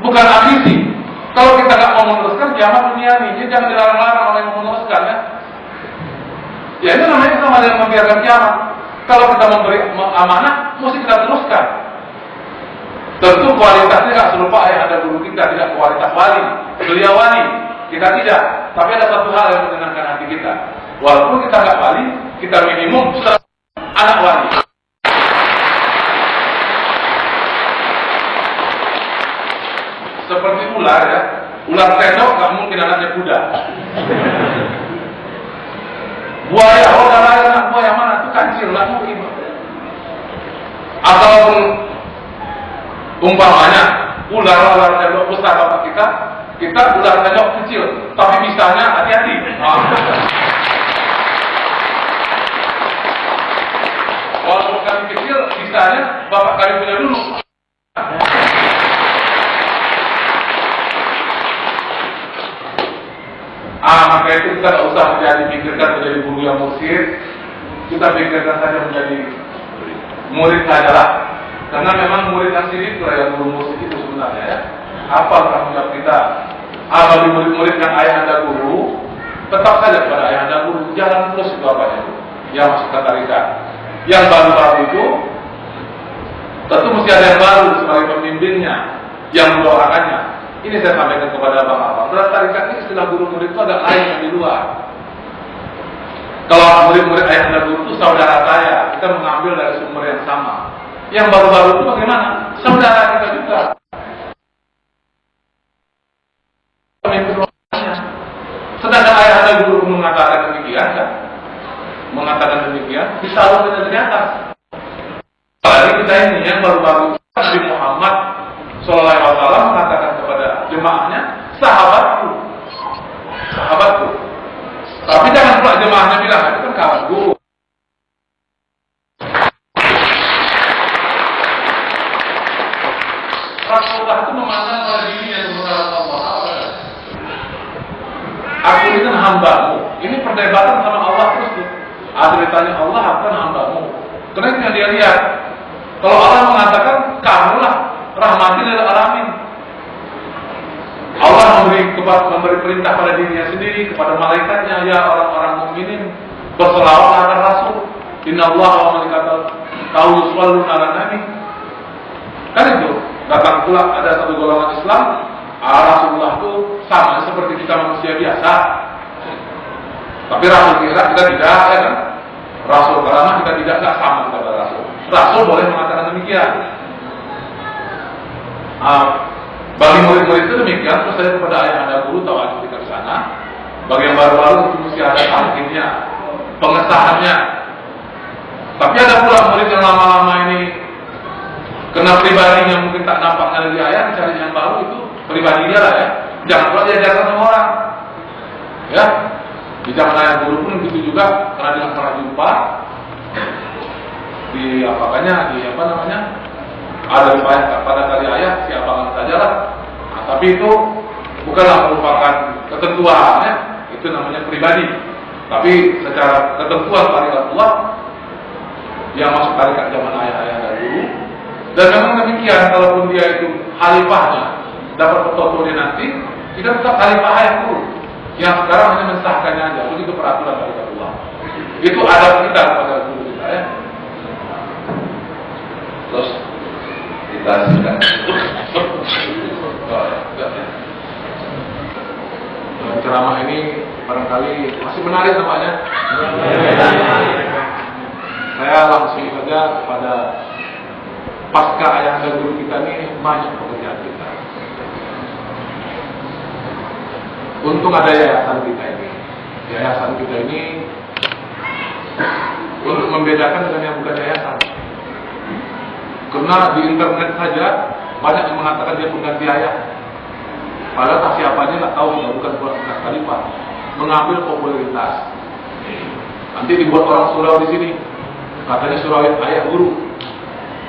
bukan ambisi. Kalau kita nggak mau meneruskan kiamat dunia ini, jangan dilarang-larang oleh yang mau meneruskan ya. Ya itu namanya sama dengan membiarkan kiamat. Kalau kita memberi amanah, mesti kita teruskan. Tentu kualitasnya nggak serupa yang ada guru kita, tidak kualitas wali, beliau wali, kita tidak. Tapi ada satu hal yang menyenangkan hati kita. Walaupun kita nggak wali, kita minimum anak wali. Seperti ular ya, ular sendok nggak mungkin anaknya kuda. Buaya, oh darah anak buaya mana? Itu kancil, nggak mungkin. Ataupun umpamanya ular sendok besar bapak kita ular sendok kecil, tapi bisanya hati-hati. Walaupun kami kecil, bisanya bapak kali punya dulu. Maka itu kita tidak usah pikirkan menjadi guru yang mursyid, kita pikirkan saja menjadi murid sajalah. Karena memang murid yang sini itu yang guru mursyid itu sebenarnya ya. Apa tanggung jawab kita? Bagi murid-murid yang ayah anda guru, tetap saja pada ayah anda guru, jalan terus itu apanya itu. Yang masuk ke tarikat. Yang baru-baru itu, tentu mesti ada yang baru sebagai pemimpinnya, yang mendoakannya. Ini saya sampaikan kepada Abang-abang. Dalam tarikat ini istilah guru murid itu ada lain yang di luar. Kalau murid-murid ayah dan guru itu saudara saya, kita mengambil dari sumber yang sama. Yang baru-baru itu bagaimana? Saudara kita juga. Sedangkan ayah dan guru mengatakan demikian, kan? Mengatakan demikian, disalurkan dari atas. Apalagi kita ini yang baru-baru Nabi Muhammad Sallallahu Alaihi Wasallam mengatakan kepada jemaahnya, sahabatku. Tapi jangan pula jemaahnya bilang, itu kan kawanku. Rasulullah itu memandang pada diri yang menurut Allah. Aku ini kan hambamu. Ini perdebatan sama Allah terus tuh. Ditanya Allah, aku kan hambamu. Karena itu yang dia lihat. Kalau Allah mengatakan, kamulah rahmatin lil alamin. Allah memberi perintah pada dirinya sendiri, kepada malaikatnya, ya orang-orang mukminin berselawat akan Rasul. Innallaha wa malaikatahu yusholluna 'alan nabi. Kan itu. Datang pula ada satu golongan Islam, Rasulullah itu sama seperti kita manusia biasa. Tapi Rasul kita tidak, ya kan? Rasul karamah kita tidak sama kepada Rasul. Rasul boleh mengatakan demikian. Bagi murid-murid itu demikian, terus saya kepada ayah anda guru tahu kita ke sana. Bagi yang baru-baru itu mesti ada talqinnya, pengesahannya. Tapi ada pula murid yang lama-lama ini kena pribadinya mungkin tak nampak dari ayah, cari yang baru itu pribadi dia lah ya. Jangan pula diajarkan sama orang. Ya, di zaman ayah guru pun begitu juga, karena dia pernah jumpa di apa namanya? Ada riwayat pada kali ayah si abangan sajalah. Nah, tapi itu bukanlah merupakan ketentuan ya, itu namanya pribadi. Tapi secara ketentuan tarikat Allah yang masuk tarikat zaman ayah-ayah dan dulu. Dan memang demikian, kalaupun dia itu khalifahnya dapat foto dia nanti, kita tetap khalifah ayah dulu. Yang sekarang hanya mensahkannya aja, begitu peraturan tarikat Allah. Itu adab kita kepada guru kita ya. Terus kita sudah ceramah ini barangkali masih menarik tampaknya. Saya langsung saja kepada pasca ayah dan guru kita ini banyak pekerjaan kita. Untung ada yayasan kita ini. Yayasan kita ini untuk membedakan dengan yang bukan yayasan. Karena di internet saja banyak yang mengatakan dia pengganti ayah. Padahal siapanya nggak tahu, bukan bekas khalifah. Mengambil popularitas. Nanti dibuat orang surau di sini. Katanya surau ayah guru.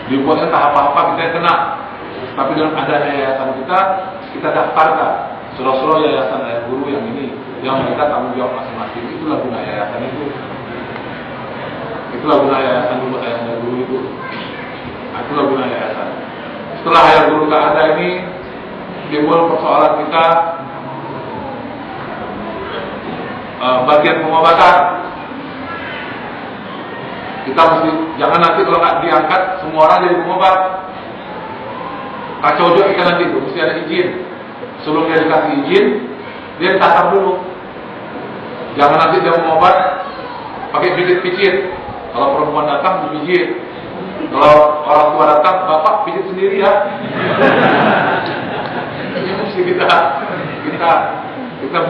Dibuatnya tahap apa kita yang kena. Tapi dengan adanya yayasan kita daftarkan surau-surau yayasan ayah guru yang ini, yang mereka tanggung jawab masing-masing. Itulah guna yayasan itu. Itulah guna yayasan dulu ayah guru itu. Itulah guna yayasan. Setelah ayah guru tak ada ini, timbul persoalan kita bagian pengobatan. Kita mesti jangan nanti kalau nggak diangkat semua orang jadi pengobat. Kacau juga kita nanti itu mesti ada izin. Sebelum dia dikasih izin, dia ditatap dulu. Jangan nanti dia mengobat pakai pijit-pijit. Kalau perempuan datang dipijit. Kalau orang tua datang, bapak pijit sendiri ya. Ini mesti kita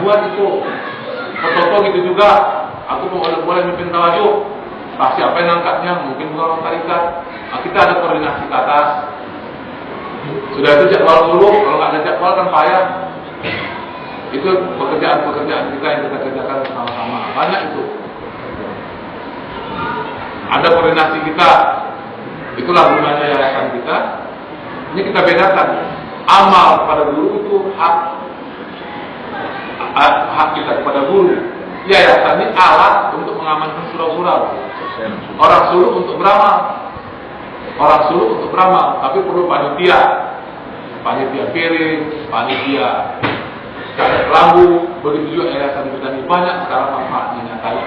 buat itu. Foto gitu juga. Aku mau boleh mimpin tawajuk. Nah, siapa yang angkatnya? Mungkin bukan orang tarikat. Nah, kita ada koordinasi ke atas. Sudah itu jadwal dulu. Kalau nggak ada jadwal kan payah. Itu pekerjaan-pekerjaan kita yang kita kerjakan sama-sama. Banyak itu. Ada koordinasi kita. Itulah gunanya yayasan kita. Ini kita bedakan. Amal kepada guru itu hak kita kepada guru. Yayasan ini alat untuk mengamankan surau-surau. Orang suruh untuk beramal. Tapi perlu panitia piring, panitia cacat lambu. Begitu juga yayasan kita ini banyak sekarang manfaatnya nyatanya.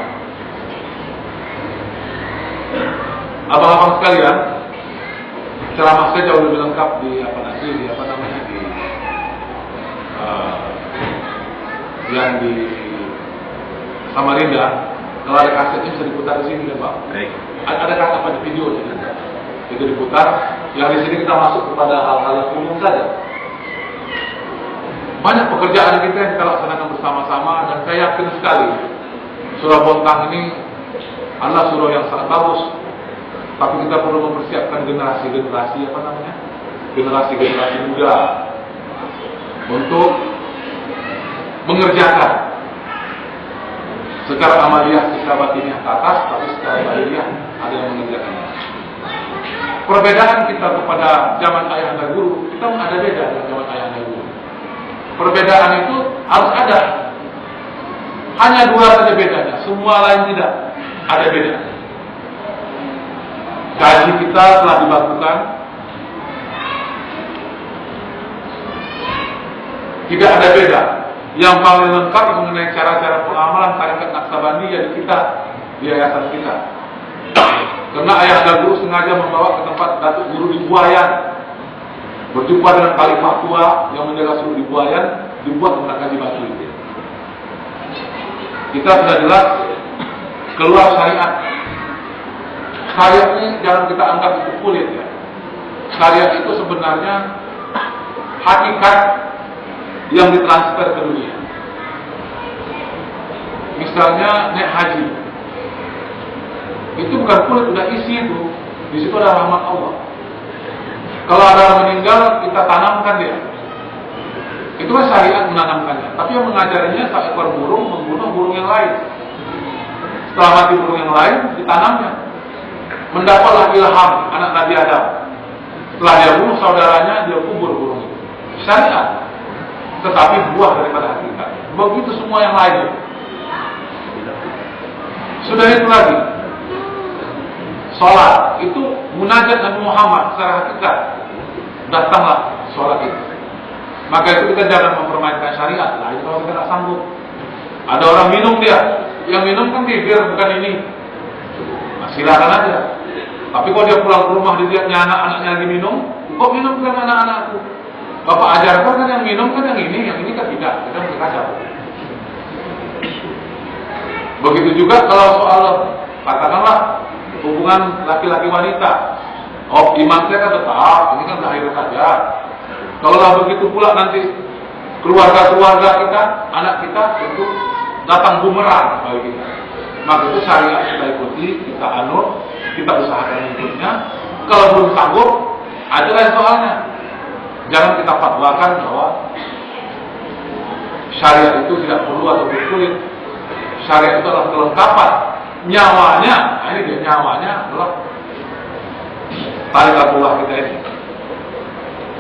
Abang-abang sekalian, ceramah saya jauh lebih lengkap di yang di Samarinda. Kalau ada kasetnya bisa diputar di sini, kan Pak? Baik. Ada kaset apa di video ya? Itu diputar. Yang di sini kita masuk kepada hal-hal yang umum saja. Banyak pekerjaan kita yang kita laksanakan bersama-sama, dan saya yakin sekali Surau Bontang ini adalah surau yang sangat bagus. Tapi kita perlu mempersiapkan generasi muda untuk mengerjakan secara amaliyah kita batiniah ke atas, tapi secara lahiriah ada yang mengerjakannya. Perbedaan kita kepada zaman ayahanda guru, kita ada beda dengan zaman ayahanda guru. Perbedaan itu harus ada. Hanya dua saja bedanya, semua lain tidak. Ada beda. Gaji kita telah dibakukan. Tidak ada beda. Yang paling lengkap mengenai cara-cara pengamalan tarikat Naksabandi ya di kita, di yayasan kita. Karena ayahanda guru sengaja membawa ke tempat Datuk Guru di Buayan, berjumpa dengan khalifah tua yang menjaga suruh di Buayan, dibuat tentang kaji batu itu. Kita sudah jelas keluar syariat. Syariat ini jangan kita anggap itu kulit ya. Syariat itu sebenarnya hakikat yang ditransfer ke dunia. Misalnya naik haji, itu bukan kulit, udah isi itu. Di situ ada rahmat Allah. Kalau ada orang meninggal, kita tanamkan dia. Itu kan syariat menanamkannya. Tapi yang mengajarinya seekor burung membunuh burung yang lain. Setelah mati burung yang lain, ditanamnya. Mendapatlah ilham anak Nabi Adam. Setelah dia bunuh saudaranya, dia kubur burung itu. Syariat. Tetapi buah daripada hakikat. Begitu semua yang lain. Sudah itu lagi. Sholat itu munajat Nabi Muhammad secara hakikat. Datanglah sholat itu. Maka itu kita jangan mempermainkan syariat. Nah itu kalau kita tidak sanggup. Ada orang minum dia. Yang minum kan bibir, bukan ini. Nah, silakan aja. Tapi kalau dia pulang ke rumah dilihatnya anak-anaknya lagi minum, kok minum kan anak-anakku? Bapak ajarkan kan yang minum kan yang ini kan tidak. Kita mesti kacau. Begitu juga kalau soal katakanlah hubungan laki-laki wanita. Oh, iman saya kan tetap, ini kan lahir saja. Kalau lah begitu pula nanti keluarga-keluarga kita, anak kita itu datang bumerang bagi kita. Maka itu syariat kita ikuti, kita anut, kita usahakan ikutnya. Kalau belum sanggup, ada lain soalnya. Jangan kita fatwakan bahwa syariat itu tidak perlu atau berkulit. Syariat itu adalah kelengkapan. Nyawanya, nah ini dia nyawanya adalah tarikatullah kita ini.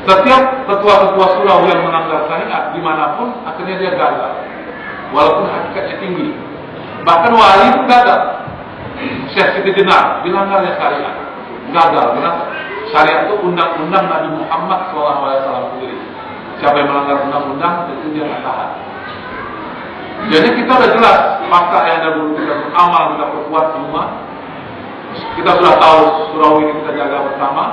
Setiap ketua-ketua surau yang melanggar syariat dimanapun akhirnya dia gagal, walaupun hakikatnya tinggi. Bahkan wali pun gagal. Syekh Siti Jenar dilanggarnya syariat, gagal. Karena syariat itu undang-undang Nabi Muhammad SAW sendiri. Siapa yang melanggar undang-undang itu dia nggak tahan. Jadi kita udah jelas maka yang ada guru kita beramal, kita perkuat semua. Kita sudah tahu surau ini kita jaga bersama.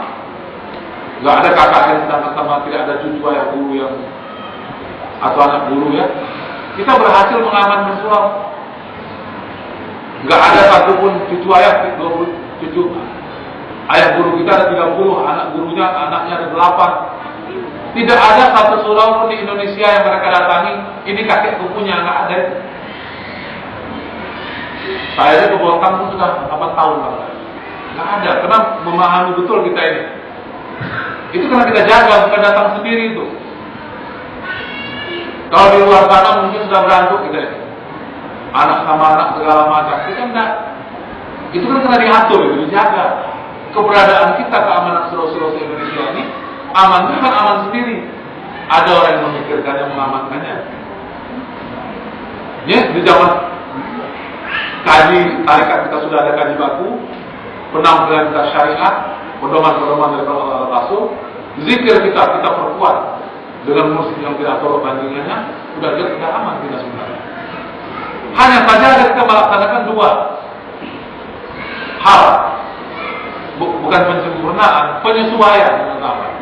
Nggak ada KKN sama-sama, tidak ada cucu ayah guru yang atau anak guru ya. Kita berhasil mengamankan surau. Nggak ada satupun cucu ayah, 20 cucu ayah guru kita ada 30, anak gurunya anaknya ada 8. Tidak ada satu surau pun di Indonesia yang mereka datangi ini kakek punya, nggak ada. Saya ke Boltang pun sudah 8 tahun kan. Nggak ada, karena memahami betul kita ini. Itu karena kita jaga, bukan datang sendiri itu. Kalau di luar sana mungkin sudah berantuk kita ini. Anak sama anak segala macam, kita enggak. Itu kan karena diatur, itu dijaga. Keberadaan kita, keamanan surau-surau Indonesia ini aman, bukan aman sendiri. Ada orang yang memikirkannya, mengamankannya. Ya, di zaman kaji tarekat kita sudah ada kaji baku, penampilan kita syariat, pedoman-pedoman dari Allah Rasul, zikir kita perkuat dengan musik yang tidak tahu bandingannya, sudah jelas kita aman kita sebenarnya. Hanya saja kita melaksanakan 2 hal, bukan penyempurnaan, penyesuaian yang pertama,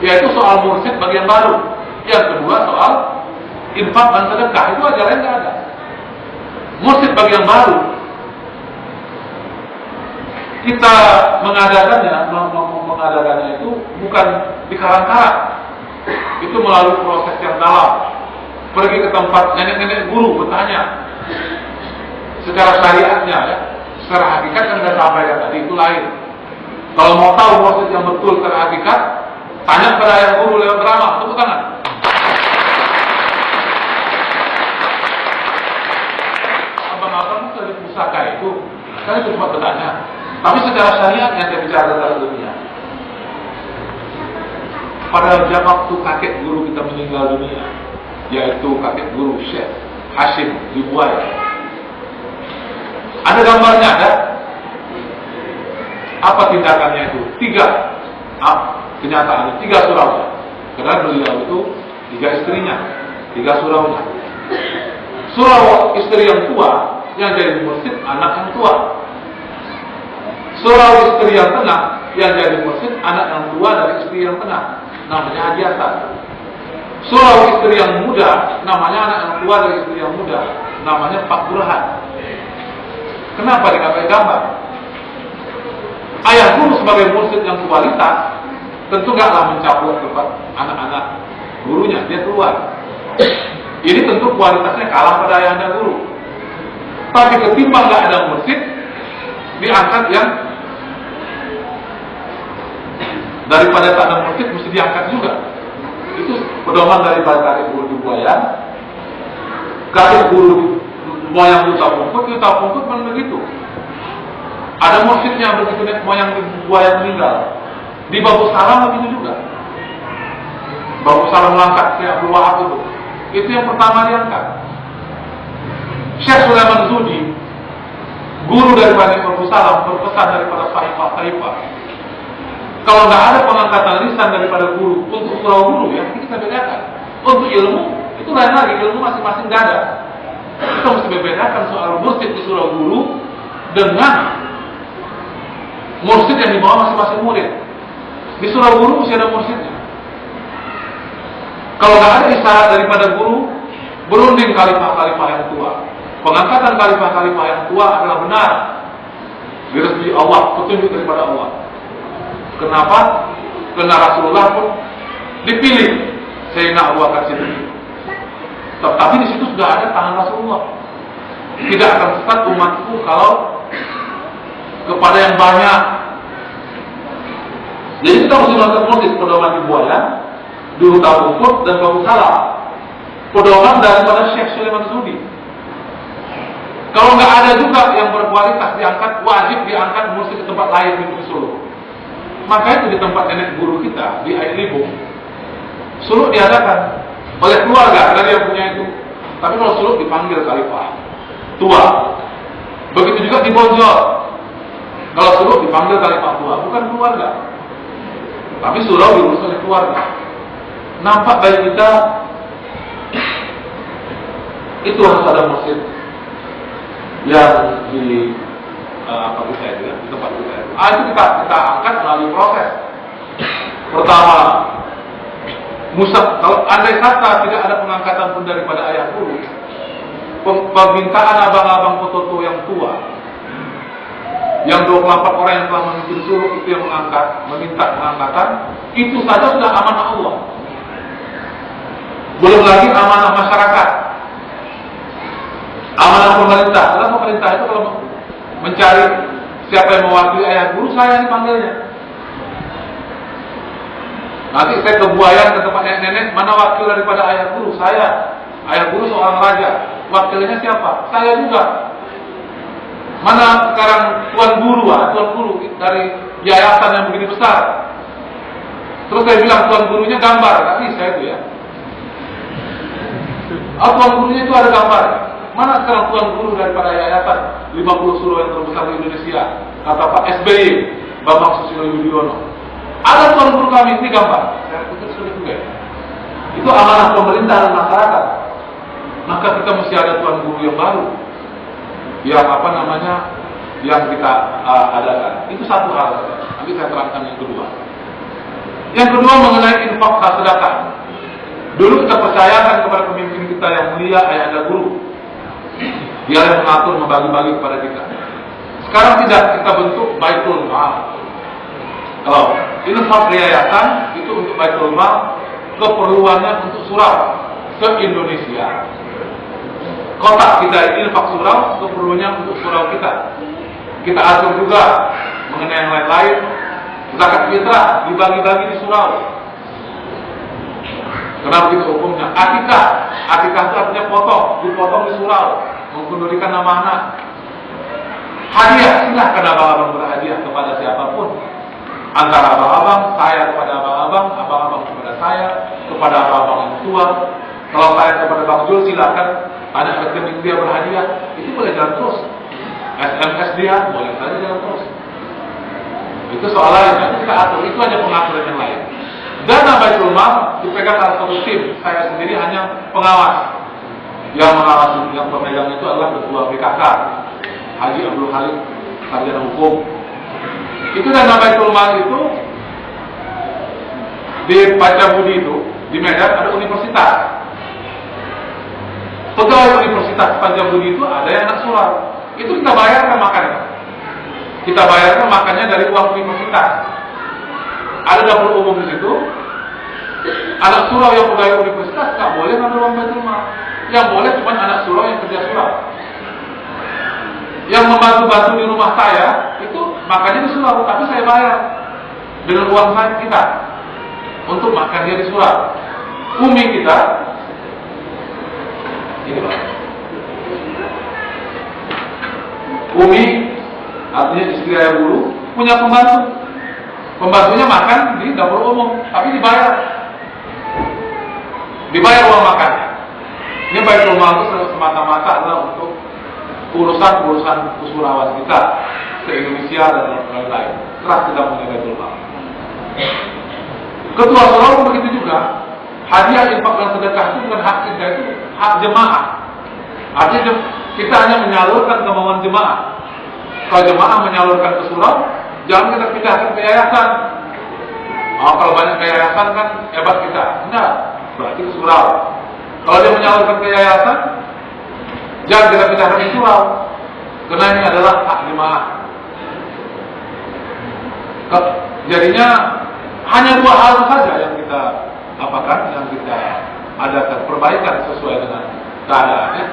yaitu soal mursyid bagian baru. Yang kedua soal infak dan sedekah, itu aja lain nggak ada. Mursyid bagian baru kita mengadakannya itu bukan di karang-karang, itu melalui proses yang dalam. Pergi ke tempat nenek-nenek guru bertanya secara syariatnya ya, secara hakikat kan sudah sampaikan tadi, itu lain. Kalau mau tahu proses yang betul secara hakikat, tanya pada ayah guru lewat drama, tepuk tangan. Abang-abang itu dari pusaka itu, kan itu cuma bertanya. Tapi secara syariat yang saya bicara tentang dunia. Pada waktu kakek guru kita meninggal dunia, yaitu kakek guru Syekh Hashim di Buaya. Ada gambarnya, ada? Apa tindakannya itu? 3 kenyataan, 3 suraunya. Karena beliau itu 3 istrinya, 3 suraunya. Surau istri yang tua yang jadi mursyid anak yang tua. Surau istri yang tengah yang jadi mursyid anak yang tua dari istri yang tengah, namanya Haji Hasan. Surau istri yang muda namanya anak yang tua dari istri yang muda, namanya Pak Burhan. Kenapa dikatakan gambar? Ayah guru sebagai mursyid yang kualitas tentu nggaklah mencaplok tempat anak-anak gurunya, dia keluar. Ini tentu kualitasnya kalah pada ayah anda guru. Tapi ketimbang nggak ada mursyid, diangkat yang daripada tak ada mursyid mesti diangkat juga. Itu pedoman dari kakek guru di Buayan. Kakek guru moyang Yuta Pungkut pun begitu. Ada mursyidnya begitu moyang di Buayan meninggal. Di Babu Salam begitu juga. Babu Salam mengangkat Syekh Abdul Wahab itu yang pertama diangkat. Syekh Sulaiman Zudi, guru daripada Babu Salam, berpesan daripada Saifah. Kalau nggak ada pengangkatan lisan daripada guru untuk surau guru, ya kita bedakan. Untuk ilmu itu lain lagi, ilmu masing-masing nggak ada. Kita mesti membedakan soal mursyid di surau guru dengan mursyid yang dibawa masing-masing murid. Di surau guru mesti ada mursyidnya. Kalau nggak ada isyarat daripada guru, berunding khalifah-khalifah yang tua. Pengangkatan khalifah-khalifah yang tua adalah benar. Direstui Allah, petunjuk daripada Allah. Kenapa? Karena Rasulullah pun dipilih Sayyidina Abu Bakar Siddiq. Tapi di situ sudah ada tangan Rasulullah. Tidak akan sesat umatku kalau kepada yang banyak. Jadi kita mesti melakukan proses pedoman di Buayan, di Yuta Pungkut dan Babu Salam. Pedoman daripada Syekh Sulaiman Zudi. Kalau nggak ada juga yang berkualitas diangkat, wajib diangkat mursyid ke tempat lain di Solo. Maka itu di tempat nenek guru kita di Air Libung, suluk diadakan oleh keluarga dari yang punya itu. Tapi kalau suluk dipanggil khalifah tua. Begitu juga di Bonjol. Kalau suluk dipanggil khalifah tua, bukan keluarga. Tapi surau diurus oleh keluarga. nampak bagi kita itu harus ada masjid yang di apa kita itu ya, di tempat kita itu. Itu kita angkat melalui proses. Pertama, kalau andai kata tidak ada pengangkatan pun daripada ayah guru, permintaan abang-abang foto yang tua, yang 24 orang yang telah memimpin suruh itu yang meminta pengangkatan, itu saja sudah amanah Allah. Belum lagi amanah masyarakat, amanah pemerintah. Karena pemerintah itu kalau mencari siapa yang mewakili ayah guru, saya yang dipanggilnya. Nanti saya ke Buayan ke tempat nenek, mana wakil daripada ayah guru? Saya. Ayah guru seorang raja. Wakilnya siapa? Saya juga. Mana sekarang tuan guru dari yayasan yang begini besar. Terus saya bilang tuan gurunya gambar, tapi saya itu ya. Tuan gurunya itu ada gambar. Mana sekarang tuan guru daripada yayasan 50 suruh yang terbesar di Indonesia? Kata Pak SBY, Bambang Susilo Yudhoyono. Ada tuan guru kami, ini gambar. Saya pikir sudah juga. Itu amanah pemerintah dan masyarakat. Maka kita mesti ada tuan guru yang baru, yang yang kita adakan. Itu satu hal. Nanti saya terangkan yang kedua. Yang kedua mengenai infak sedekah. Dulu kita percayakan kepada pemimpin kita yang mulia, ayahanda guru. Dia yang mengatur, membagi-bagi kepada kita. Sekarang tidak, kita bentuk Baitul Mal. Kalau infak yayasan itu untuk Baitul Mal, keperluannya untuk surau ke Indonesia. Kotak kita ini infak surau, keperluannya untuk surau kita. Kita atur juga mengenai yang lain-lain. Zakat fitrah dibagi-bagi di surau. Kenapa begitu hukumnya? Akikah itu artinya dipotong di surau, mengundurkan nama anak. Hadiah, silahkan abang-abang berhadiah kepada siapapun. Antara abang-abang, saya kepada abang-abang, abang-abang kepada saya, kepada abang-abang yang tua. Kalau saya kepada Bang Jul, silakan ada rekening dia berhadiah, itu boleh jalan terus. SMS dia boleh saja jalan terus. Itu soal lain, nanti kita atur. Itu hanya pengaturan yang lain. Dana Baitul Mal dipegang oleh satu tim. Saya sendiri hanya pengawas. Yang mengawasi, yang pemegang itu adalah ketua BKK, Haji Abdul Khalid, sarjana hukum. Itu dana Baitul Mal itu di Pacabudi itu, di Medan ada universitas. Pegawai Universitas Pacabudi itu ada yang anak surau. Itu kita bayarkan makannya. Kita bayarkan makannya dari uang universitas. Ada dapur umum di situ. Anak surau yang pegawai universitas nggak boleh ngambil uang Baitul Mal. Yang boleh cuma anak surau yang kerja surau. Yang membantu-bantu di rumah saya itu makannya di surau, tapi saya bayar dengan uang kita untuk makan dia di surau. Umi kita ini Pak. Umi artinya istri ayah guru punya pembantu. Pembantunya makan di dapur umum, tapi dibayar uang makannya. Ini Baitul Mal itu semata-mata adalah untuk urusan usurawan kita ke Indonesia dan lain-lain. Terus kita punya Baitul Mal. Ketua surau pun begitu juga. Hadiah, infak dan sedekah itu bukan hak kita, itu hak jemaah. Artinya kita hanya menyalurkan kemauan jemaah. Kalau jemaah menyalurkan ke surau, jangan kita pindahkan ke yayasan. Kalau banyak ke yayasan kan hebat kita. Enggak, berarti ke surau. Kalau dia menyalurkan ke yayasan, jangan kita pindahkan ke surau. Karena ini adalah hak jemaah. Jadinya hanya dua hal saja yang kita apakan, yang kita adakan perbaikan sesuai dengan keadaannya.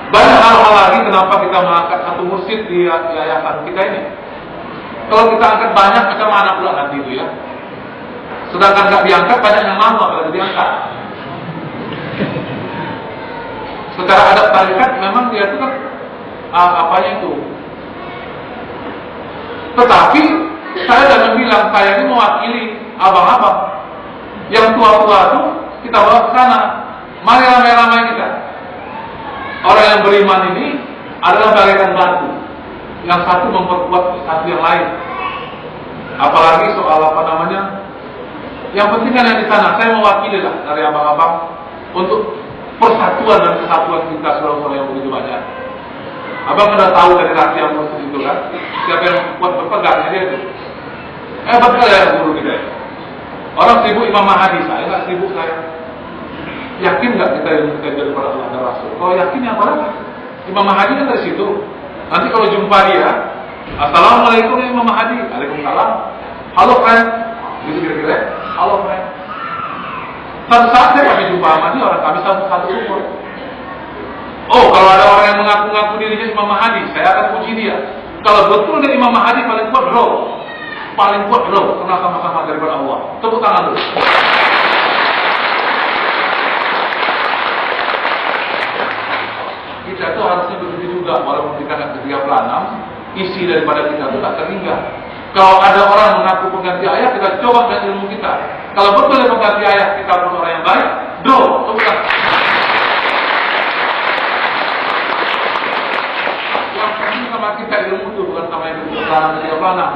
Banyak hal-hal lagi kenapa kita mengangkat satu mursyid di yayasan kita ini. Kalau kita angkat banyak, macam mana pula nanti itu ya. Sedangkan nggak diangkat, banyak yang mau apalagi diangkat. Secara adat tarikat memang dia itu kan apanya itu. Tetapi saya jangan bilang saya ini mewakili abang-abang. Yang tua-tua itu kita bawa ke sana. Mari ramai-ramai kita. Orang yang beriman ini adalah bagaikan batu. Yang satu memperkuat satu yang lain. Apalagi soal apa namanya, yang penting kan yang di sana, saya mewakili lah dari abang-abang untuk persatuan dan kesatuan kita saudara-saudara yang begitu banyak. Abang sudah tahu dari rahasia Mursyid itu kan, siapa yang kuat berpegangnya dia itu. Hebat kali ya guru kita. Orang sibuk Imam Mahdi, saya nggak sibuk saya. Yakin nggak kita yang kita jadi para ulama dan rasul? Kalau yakin ya apa? Imam Mahdi kan dari situ. Nanti kalau jumpa dia, Assalamualaikum Imam Mahdi, Waalaikumsalam. Halo friend, gitu kira-kira. Halo friend. Satu saat saya kami jumpa sama dia, orang kami satu umur. Oh, kalau ada orang yang mengaku-ngaku dirinya Imam Mahdi, saya akan puji dia. Kalau betul dia Imam Mahdi paling kuat roh, kenal sama-sama daripada Allah. Tepuk tangan dulu. Kita itu harusnya begitu juga, walaupun kita nggak ke 36, isi daripada kita itu tak terhingga. Kalau ada orang mengaku pengganti ayat, kita coba dengan ilmu kita. Kalau betul dia pengganti ayat, kita pun orang yang baik, tepuk tangan. Yang penting sama kita ilmu itu, bukan sama yang ke 36.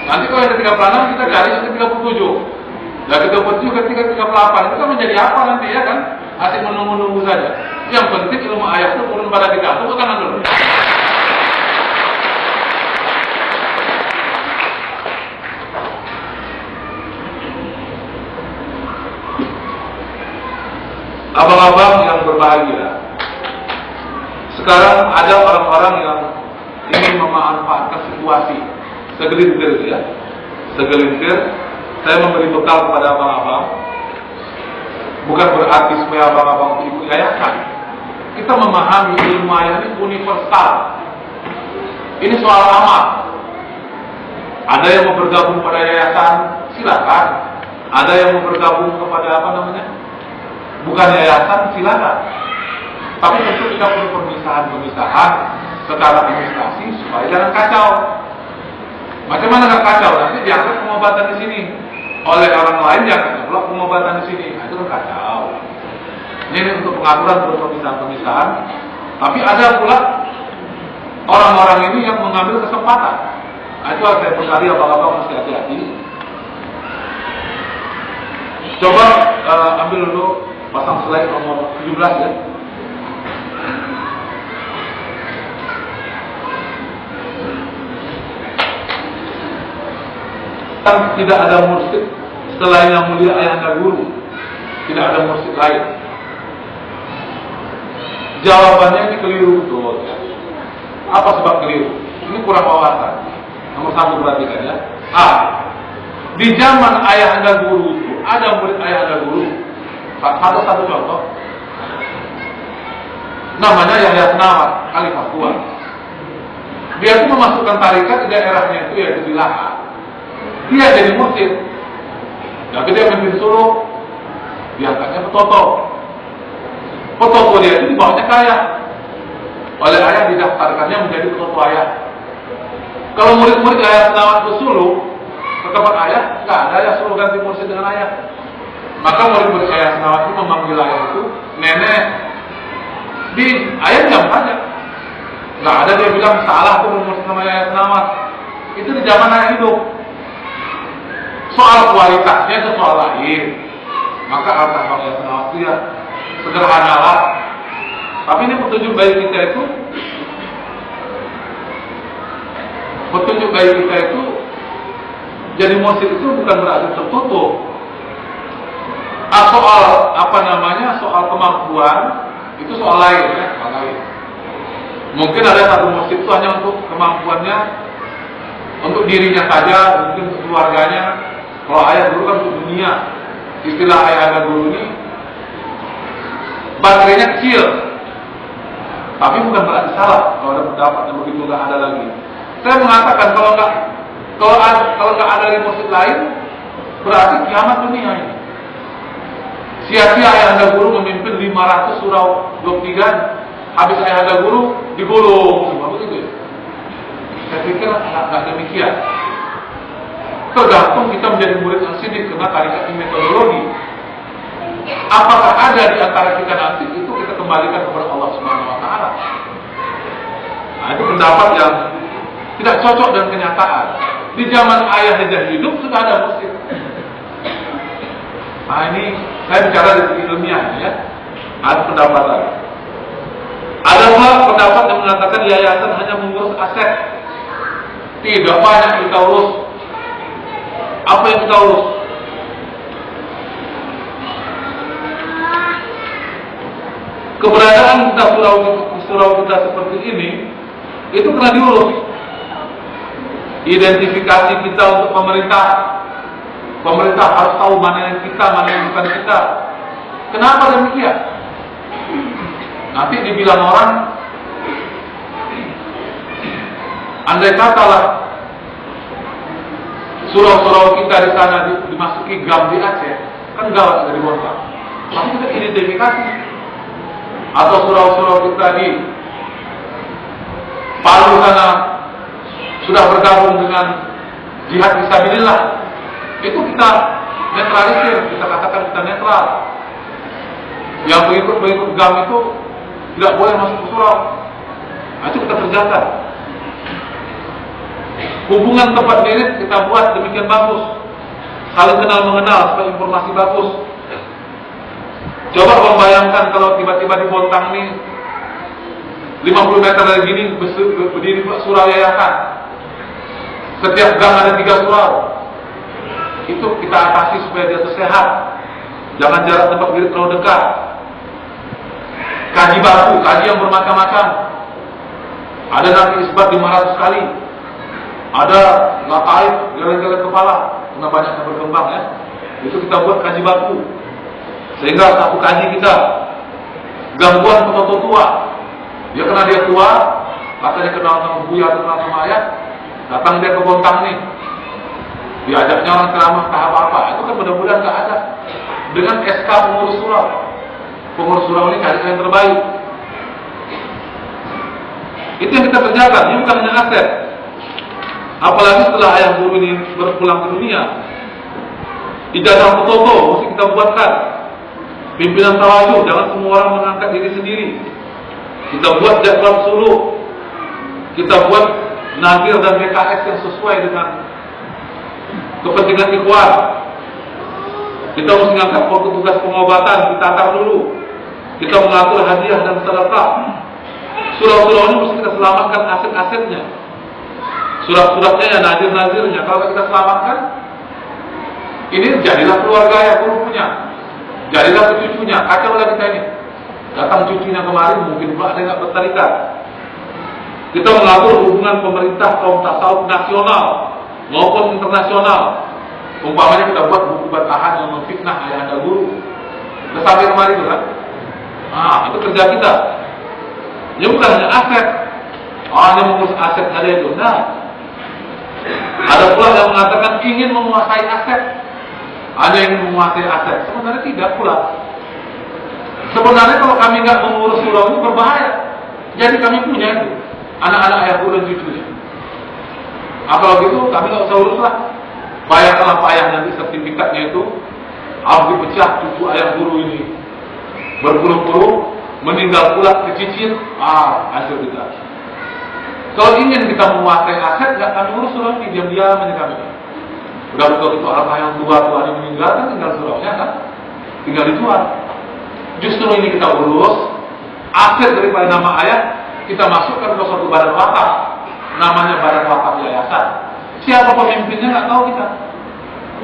Nanti kalau yang ke 36, kita cari yang ke 37. Dan ke 37, ketika 38, itu kan menjadi apa nanti ya kan? Asik menunggu-nunggu saja. Yang penting ilmu ayat itu turun pada kita. Tepuk tangan dulu. Abang-abang yang berbahagia. Sekarang ada orang-orang yang ingin memanfaatkan situasi. Segelintir ya. Segelintir. Saya memberi bekal kepada abang-abang. Bukan berarti supaya abang-abang ikut yayasan. Kita memahami ilmu ayat ini universal. Ini soal amal. Ada yang mau bergabung pada yayasan, silakan. Ada yang mau bergabung kepada apa namanya? Bukan yayasan, silakan. Tapi tentu kita perlu pemisahan secara administrasi supaya jangan kacau. Macam mana nggak kacau? Nanti diangkat pengobatan di sini oleh orang lain, diangkat pula pengobatan di sini. Nah, itu kan kacau. Ini untuk pengaturan terus pemisahan. Tapi ada pula orang-orang ini yang mengambil kesempatan. Nah, itu saya berkali abang-abang mesti hati-hati. Coba ambil dulu pasang slide nomor 17 ya. Tidak ada mursyid selain yang mulia ayahanda guru. Tidak ada mursyid lain. Jawabannya ini keliru betul. Apa sebab keliru? Ini kurang wawasan. Nomor 1 perhatikan ya. Di zaman ayahanda guru itu ada murid ayahanda guru. Satu contoh. Namanya Yahya Senawat, Khalifah tua. Dia itu memasukkan tarikat di daerahnya itu yaitu di Lahar. Dia jadi mursyid. Tapi dia memimpin Solo, diangkatnya Petoto. Petoto dia itu dibawanya kaya. Oleh ayah didaftarkannya menjadi Petoto ayah. Kalau murid-murid ayah Senawat ke Solo, ke tempat ayah, nggak ada ya suruh ganti mursyid dengan ayah. Maka murid-murid ayah Senawat itu memanggil ayah itu nenek. Di ayah diam saja. Nggak ada dia bilang salah tuh mursyid sama ayah Senawat. Itu di zaman ayah hidup. Soal kualitasnya itu soal lain. Maka alta ayah Senawat itu ya sederhanalah. Tapi ini petunjuk baik kita itu, jadi mursyid itu bukan berarti tertutup. Soal apa namanya, soal kemampuan itu soal lain ya, soal lain. Mungkin ada satu mursyid itu hanya untuk kemampuannya, untuk dirinya saja, mungkin untuk keluarganya. Kalau ayah dulu kan untuk dunia. Istilah ayah ada dulu ini baterainya kecil. Tapi bukan berarti salah kalau ada pendapat yang begitu nggak ada lagi. Saya mengatakan kalau nggak ada dari mursyid lain, berarti kiamat dunia ini. Sia-sia ayah anda guru memimpin 500 surau 23, habis ayah anda guru digulung semua begitu. Saya pikir nggak demikian. Tergantung kita menjadi murid yang sidik karena tarikat metodologi. Apakah ada di antara kita nanti itu kita kembalikan kepada Allah Subhanahu Wa Taala. Nah, itu pendapat yang tidak cocok dengan kenyataan. Di zaman ayah dia hidup sudah ada masjid. Nah ini saya bicara dari ilmiah ya. Ada pendapat lagi. Ada pula pendapat yang mengatakan yayasan hanya mengurus aset. Tidak banyak kita urus. Apa yang kita urus? Keberadaan kita surau kita seperti ini itu kena diurus. Identifikasi kita untuk pemerintah. Pemerintah harus tahu mana yang kita, mana yang bukan kita. Kenapa demikian? Nanti dibilang orang, andai katalah surau-surau kita di sana dimasuki GAM di Aceh, kan gawat dari bongkar. Tapi kita identifikasi. Atau surau-surau kita di Palu sana sudah bergabung dengan jihad fisabilillah, itu kita netralisir, kita katakan kita netral. Yang pengikut GAM itu tidak boleh masuk ke surau. Nah, itu kita kerjakan. Hubungan tempat diri kita buat demikian bagus, saling kenal mengenal supaya informasi bagus. Coba membayangkan kalau tiba-tiba di Bontang nih 50 meter dari gini berdiri surau yayasan. Setiap gang ada 3 surau. Itu kita atasi supaya dia sehat. Jangan jarak tempat diri terlalu dekat. Kaji baku, kaji yang bermacam-macam. Ada nanti isbat 500 kali. Ada lataif, geleng-geleng kepala. Karena banyak yang berkembang ya. Itu kita buat kaji baku. Sehingga satu kaji kita gangguan foto tua. Dia karena dia tua, katanya kenal sama Buya atau kenal sama ayah, datang dia ke Bontang nih, diajaknya orang ceramah tahap apa, itu kan mudah-mudahan nggak ada. Dengan SK pengurus surau ini cari yang terbaik. Itu yang kita kerjakan, ini bukan hanya aset. Apalagi setelah ayah guru ini berpulang ke dunia, ijazah foto mesti kita buatkan. Pimpinan tawajuh, jangan semua orang mengangkat diri sendiri. Kita buat jadwal suluh, kita buat nadir dan BKS yang sesuai dengan kepentingan ikhwan. Kita mesti mengangkat tugas pengobatan, kita atar dulu. Kita mengatur hadiah dan sedekah. Surau-surau ini mesti kita selamatkan aset-asetnya. Surat-suratnya ya nadir-nadirnya. Kalau kita selamatkan, ini jadilah keluarga yang guru punya. Jadilah cucunya, kacau lah kita ini. Datang cucunya kemarin, mungkin pula ada nggak bertarikat. Kita mengatur hubungan pemerintah kaum tasawuf nasional maupun internasional. Umpamanya kita buat buku bantahan yang memfitnah ayahanda guru. Kita sampai kemarin itu kan? Nah, itu kerja kita. Ini bukan hanya aset. Hanya mengurus aset ada itu. Nah, ada pula yang mengatakan ingin menguasai aset. Ada yang menguasai aset. Sebenarnya tidak pula. Sebenarnya kalau kami nggak mengurus surau itu berbahaya. Jadi kami punya itu anak-anak ayah guru dan cucunya. Kalau gitu kami nggak usah urus lah. Bayarkanlah payah nanti sertifikatnya itu harus dipecah cucu ayah guru ini berpuluh-puluh meninggal pula kecicit. Hasil kita. Kalau ingin kita menguasai aset, nggak kami urus surau ini, diam-diam aja kami. Udah betul itu orang yang tua ini meninggal kan tinggal suraunya kan, tinggal dijual. Justru ini kita urus aset daripada nama ayah, kita masukkan ke suatu badan wakaf, namanya badan wakaf yayasan. Siapa pemimpinnya nggak tahu kita.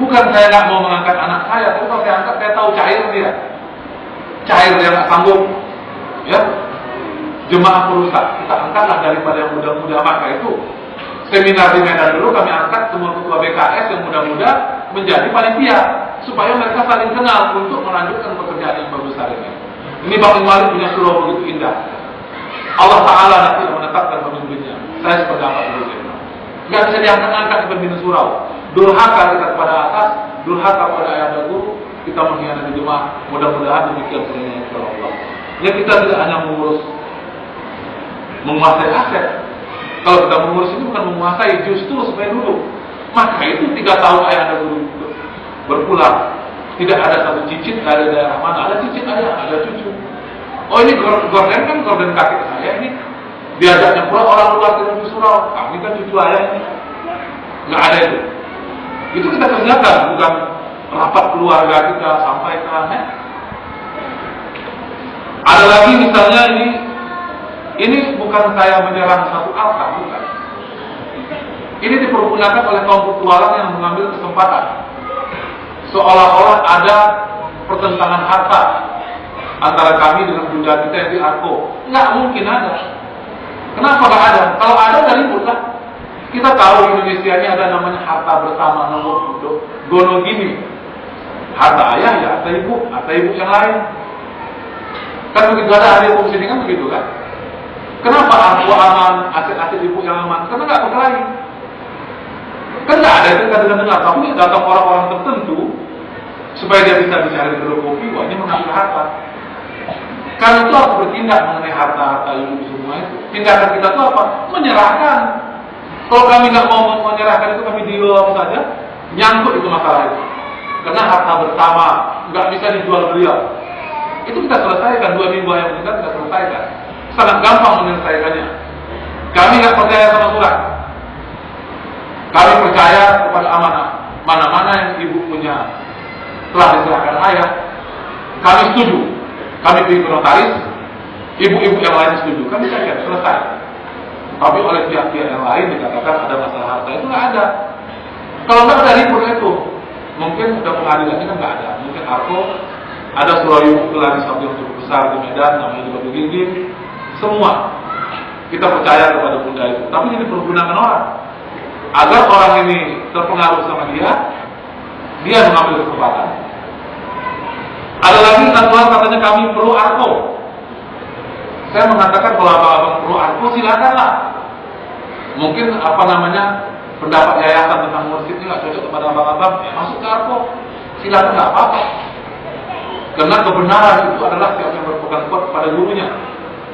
Bukan saya nggak mau mengangkat anak saya, tapi kalau saya angkat saya tahu cair dia nggak sanggup, ya. Jemaah perusak kita angkatlah daripada yang muda-muda. Maka itu seminar di Medan dulu kami angkat semua ketua BKS yang muda-muda menjadi panitia supaya mereka saling kenal untuk melanjutkan pekerjaan yang bagus hari ini. Ini Bang Imali punya surau begitu indah. Allah Ta'ala nanti menetapkan pemimpinnya. Saya sependapat dulu. Nggak bisa diangkat-angkat di pemimpin surau. Durhaka kita kepada atas, durhaka kepada ayahanda guru, kita mengkhianati jemaah. Mudah-mudahan demikian sebenarnya insya Allah. Ya kita tidak hanya menguasai aset. Kalau kita mengurus itu bukan menguasai, justru supaya dulu. Maka itu 3 tahun ayahanda guru berpulang, tidak ada satu cicit dari daerah mana. Ada cicit ayah, ada cucu. Oh ini gorden kan gorden kakek saya ini. Diajaknya pula orang luar dari surau. Kami kan cucu ayah ini. Nggak ada itu. Itu kita kerjakan, bukan rapat keluarga kita sampaikan. Ada lagi misalnya ini bukan saya menyerang satu altar, bukan. Ini dipergunakan oleh kaum petualang yang mengambil kesempatan, seolah-olah ada pertentangan harta antara kami dengan budaya kita yang di Arko. Nggak mungkin ada. Kenapa nggak ada? Kalau ada dari ribut. Kita tahu Indonesia ini ada namanya harta bersama nomor gono gini. Harta ayah ya, harta ibu yang lain. Kan begitu ada hari hukum sini kan begitu kan? Kenapa Arko aman, aset-aset ibu yang aman? Karena nggak berkelahi. Kan nggak ada itu kadang-kadang, tapi datang orang-orang tertentu supaya dia bisa bicara di kedai kopi, wah ini mengambil harta. Karena itu harus bertindak mengenai harta ibu semua itu. Tindakan kita itu apa? Menyerahkan. Kalau kami nggak mau menyerahkan itu, kami diam saja, nyangkut itu masalah itu. Karena harta bersama nggak bisa dijual beliau. Itu kita selesaikan 2 minggu yang meningkat, kita selesaikan. Sangat gampang menyelesaikannya. Kami nggak percaya sama surat. Kami percaya kepada amanah. Mana-mana yang ibu punya telah diserahkan ayah, kami setuju. Kami pergi ke notaris, ibu-ibu yang lain setuju. Kami saja selesai. Tapi oleh pihak-pihak yang lain dikatakan ada masalah harta, itu nggak ada. Kalau nggak ada ribut itu, mungkin udah pengadilannya kan nggak ada. Mungkin Arko ada Surayung gelari satu yang cukup besar di Medan, namanya di Batu Gingging. Semua kita percaya kepada bunda itu, tapi ini dipergunakan orang agar orang ini terpengaruh sama dia mengambil kesempatan. Ada lagi satu hal, katanya kami perlu Arko. Saya mengatakan kalau abang-abang perlu Arko, silakanlah. Mungkin pendapat yayasan tentang mursyid ini nggak cocok kepada abang-abang, ya masuk ke Arko, silakan, nggak apa-apa. Karena kebenaran itu adalah siapa yang berpegang kuat pada gurunya.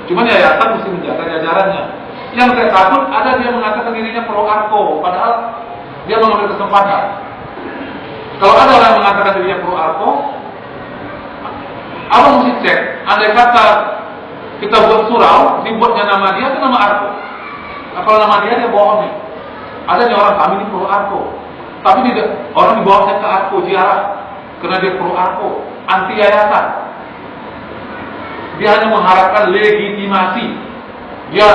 Cuman yayasan mesti menjaga jajarannya. Yang saya takut ada dia mengatakan dirinya perlu Arko, padahal dia mengambil kesempatan. Kalau ada orang yang mengatakan dirinya perlu Arko, abang mesti cek. Andai kata kita buat surau, dibuatnya nama dia itu nama Arko. Nah, kalau nama dia bohong nih. Ada nih orang, kami ini perlu Arko, tapi orang dibawa ke Arko ziarah karena dia perlu Arko, anti yayasan. Dia hanya mengharapkan legitimasi. Dia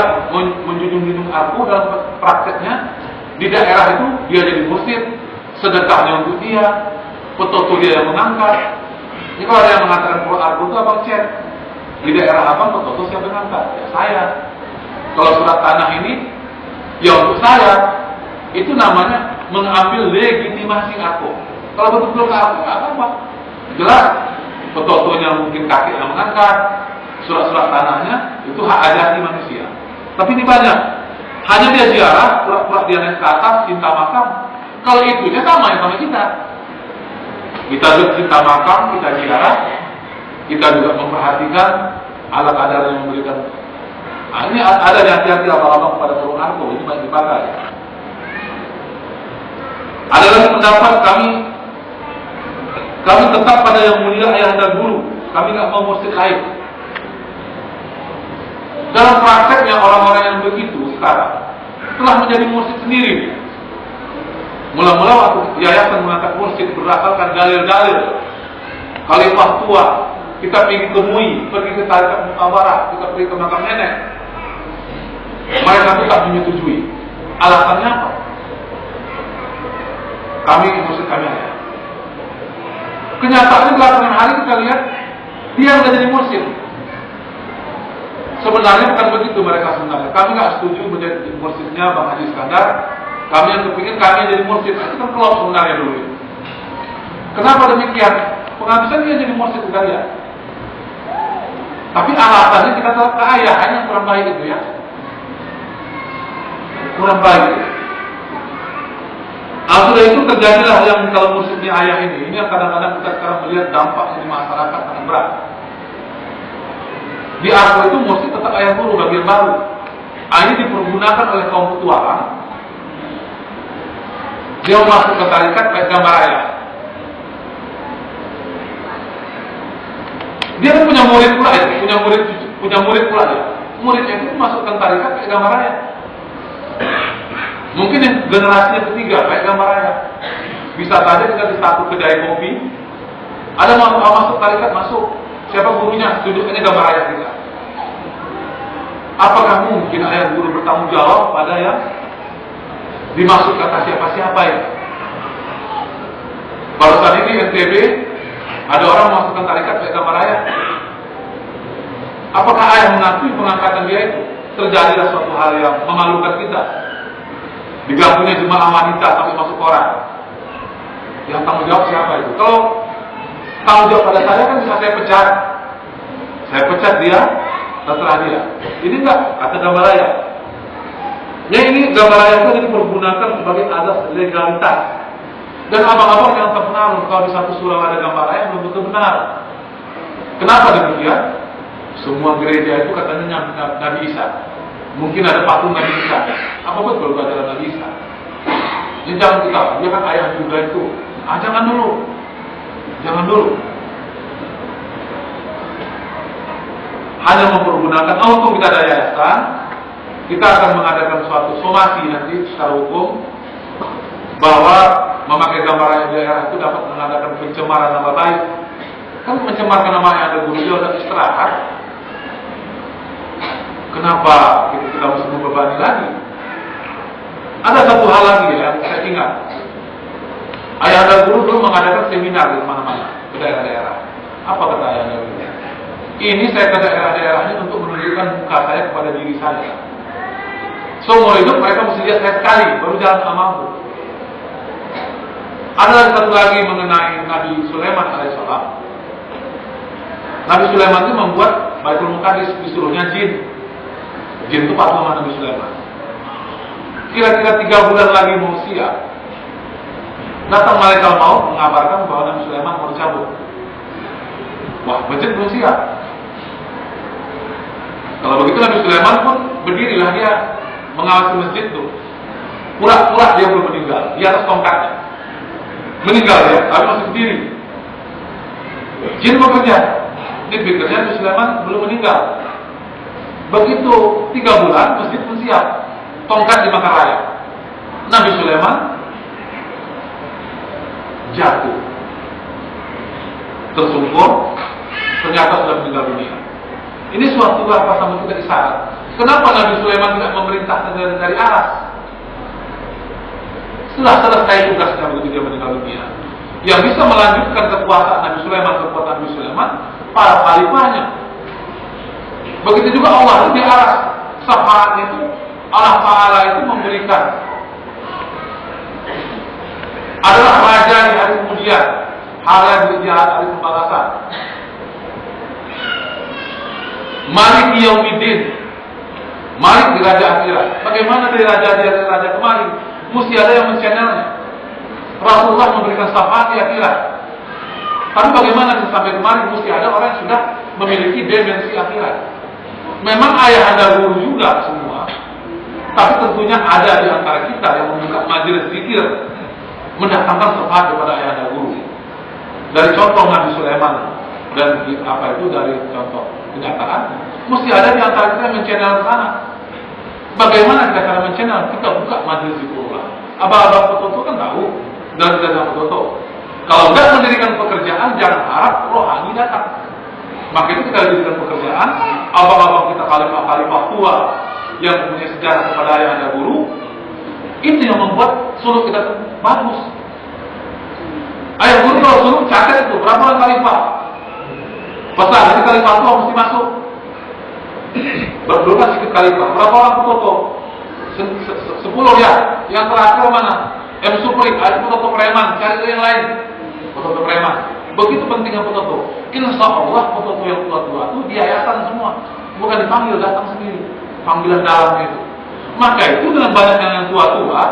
menjunjung Arko dalam prakteknya. Di daerah itu dia jadi mursyid, sedekahnya untuk dia, petoto dia yang mengangkat. Ini kalau ada yang mengatakan perlu Arko itu abang cek. Di daerah abang petoto siapa yang mengangkat? Ya saya. Kalau surat tanah ini, ya untuk saya. Itu namanya mengambil legitimasi Arko. Kalau betul-betul ke Arko, nggak apa-apa. Jelas, petotonya mungkin kaki yang mengangkat, surat-surat tanahnya itu hak ajasi manusia. Tapi ini banyak. Hanya dia ziarah, pura-pura dia naik ke atas, cinta makam. Kalau itunya sama yang sama kita. Kita juga cinta makam, kita ziarah, kita juga memperhatikan alat adar yang memberikan. Nah, ini ada yang hati-hati abang-abang kepada perlu Arko, ini banyak dipakai. Ada lagi pendapat kami tetap pada yang mulia ayah dan guru. Kami nggak mau mursyid lain. Dalam prakteknya orang-orang yang begitu sekarang telah menjadi mursyid sendiri. Mula-mula waktu yayasan mengangkat mursyid berdasarkan dalil-dalil khalifah tua, kita pergi ke MUI, pergi ke Tarekat Mutabarak, kita pergi ke makam nenek. Mereka tidak menyetujui. Alasannya apa? Kami mursyid kami ada. Kenyataannya belakangan hari kita lihat dia sudah jadi mursyid. Sebenarnya bukan begitu mereka sebenarnya. Kami nggak setuju menjadi mursyidnya Bang Haji Iskandar. Kami yang kepingin kami jadi mursyid. Itu kan kelop sebenarnya dulu. Kenapa demikian? Penghabisan dia jadi mursyid kalian. Tapi alasannya kita tetap ke ayah, hanya kurang baik itu ya. Kurang baik. Sudah itu terjadilah yang kalau mursyidnya ayah ini yang kadang-kadang kita sekarang melihat dampaknya di masyarakat sangat berat. Di Arko itu mursyid tetap ayah guru bagian baru. Ini dipergunakan oleh kaum petualang. Dia masuk ke tarikat pakai gambar ayah. Dia kan punya murid pula ya, punya murid pula ya. Muridnya itu masukkan tarikat pakai gambar ayah. Mungkin yang generasinya ketiga, kayak gambar raya. Bisa saja kita di satu kedai kopi, ada masuk tarikat masuk, siapa gurunya, duduknya gambar raya kita. Apakah mungkin ayah guru bertanggung jawab pada yang dimaksud kata siapa-siapa ya? Barusan ini NTB, ada orang masukkan tarikat kayak gambar raya. Apakah ayah mengakui pengangkatan dia itu? Terjadilah suatu hal yang memalukan kita. Digabungnya jemaah wanita sampai masuk koran. Yang tanggung jawab siapa itu? Kalau tanggung jawab pada saya kan bisa saya pecat. Saya pecat dia, terserah dia. Ini enggak, kata gambar raya. Ya ini gambar raya itu dipergunakan sebagai azas legalitas. Dan abang-abang yang terpengaruh kalau di satu surau ada gambar raya belum tentu benar. Kenapa demikian? Semua gereja itu katanya Nabi Isa. Mungkin ada patung Nabi Isa. Apa betul ajaran Nabi Isa? Ini jangan kita, dia kan ayah juga itu. Jangan dulu. Jangan dulu. Hanya mempergunakan, untuk kita ada yayasan, kita akan mengadakan suatu somasi nanti secara hukum bahwa memakai gambar ayah daerah itu dapat mengadakan pencemaran nama baik. Kan mencemarkan nama yang ada guru dia udah istirahat. Kenapa kita mesti membebani lagi? Ada satu hal lagi yang saya ingat. Ayah ada guru dulu mengadakan seminar di mana-mana, ke daerah-daerah. Apa kata ayah ada guru? Ini saya ke daerah-daerah ini untuk menunjukkan muka saya kepada diri saya. Seumur hidup mereka mesti lihat saya sekali, baru jalan mampu. Ada satu lagi mengenai Nabi Sulaiman alaihissalam. Nabi Sulaiman itu membuat Baitul Muqaddis, disuruhnya jin. Jin itu patuh sama Nabi Sulaiman. Kira-kira 3 bulan lagi mau siap, datang malaikat maut mengabarkan bahwa Nabi Sulaiman mau dicabut. Wah, masjid belum siap. Kalau begitu Nabi Sulaiman pun berdirilah dia mengawasi masjid itu. Pura-pura dia belum meninggal, di atas tongkatnya. Meninggal ya, tapi masih berdiri. Jin bekerja. Ini pikirnya Nabi Sulaiman belum meninggal. Begitu 3 bulan masjid pun siap, tongkat dibakar raya. Nabi Sulaiman jatuh, tersungkur, ternyata sudah meninggal dunia. Ini suatu apa sama kita isyarat. Kenapa Nabi Sulaiman tidak memerintahkan dari aras? Setelah selesai tugasnya begitu dia meninggal dunia, yang bisa melanjutkan kekuasaan Nabi Sulaiman, kekuatan Nabi Sulaiman, para khalifahnya. Begitu juga Allah di aras syafaat itu, Allah Ta'ala itu memberikan adalah raja di hari kemudian, hari yang hari pembalasan. Malik Yaumiddin, Malik di raja akhirat. Bagaimana dari raja kemarin? Mesti ada yang menchannelnya. Rasulullah memberikan syafaat di akhirat. Tapi bagaimana sampai kemarin mesti ada orang yang sudah memiliki dimensi akhirat. Memang ayah anda guru juga semua, tapi tentunya ada di antara kita yang membuka majelis zikir mendatangkan syafaat kepada ayah anda guru. Dari contoh Nabi Sulaiman dan apa itu dari contoh kenyataan, mesti ada di antara kita yang men-channel ke sana. Bagaimana kita cara men-channel? Kita buka majelis zikrullah. Abang-abang foto kan tahu dari jasa foto. Kalau tidak mendirikan pekerjaan, jangan harap rohani datang. Maka itu kita diberikan pekerjaan, abang-abang kita khalifah tua yang punya sejarah kepada ayah anda guru, itu yang membuat suluk kita bagus. Ayah guru kalau suluk catat itu berapa orang khalifah? Besar, jadi khalifah tua mesti masuk. Berdua sedikit khalifah, berapa orang foto? 10 ya. Yang terakhir mana? M. Supri, ada foto preman, cari yang lain. Foto preman. Begitu pentingnya foto. Insya Allah foto yang tua-tua itu di yayasan semua, bukan dipanggil, datang sendiri, panggilan dalam itu. Maka itu dengan banyak yang tua-tua,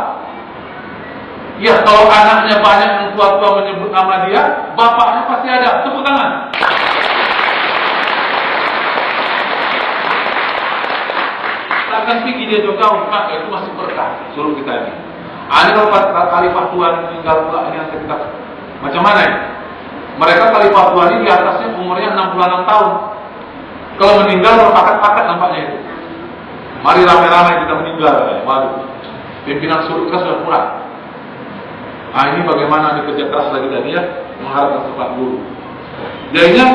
ya kalau anaknya banyak yang tua-tua menyebut nama dia, bapaknya pasti ada, tepuk tangan. Takkan pikir dia jauh, maka itu masih berkah seluruh kita ini. Ini kalau khalifah tua meninggal pula ini yang kita macam mana ini? Mereka khalifah tua ini di atasnya umurnya 66 tahun. Kalau meninggal berpakat-pakat nampaknya itu. Mari ramai-ramai kita meninggal. Waduh. Pimpinan suruh kita sudah kurang. Nah ini bagaimana dikerja keras lagi tadi ya, mengharapkan tempat guru. Jadinya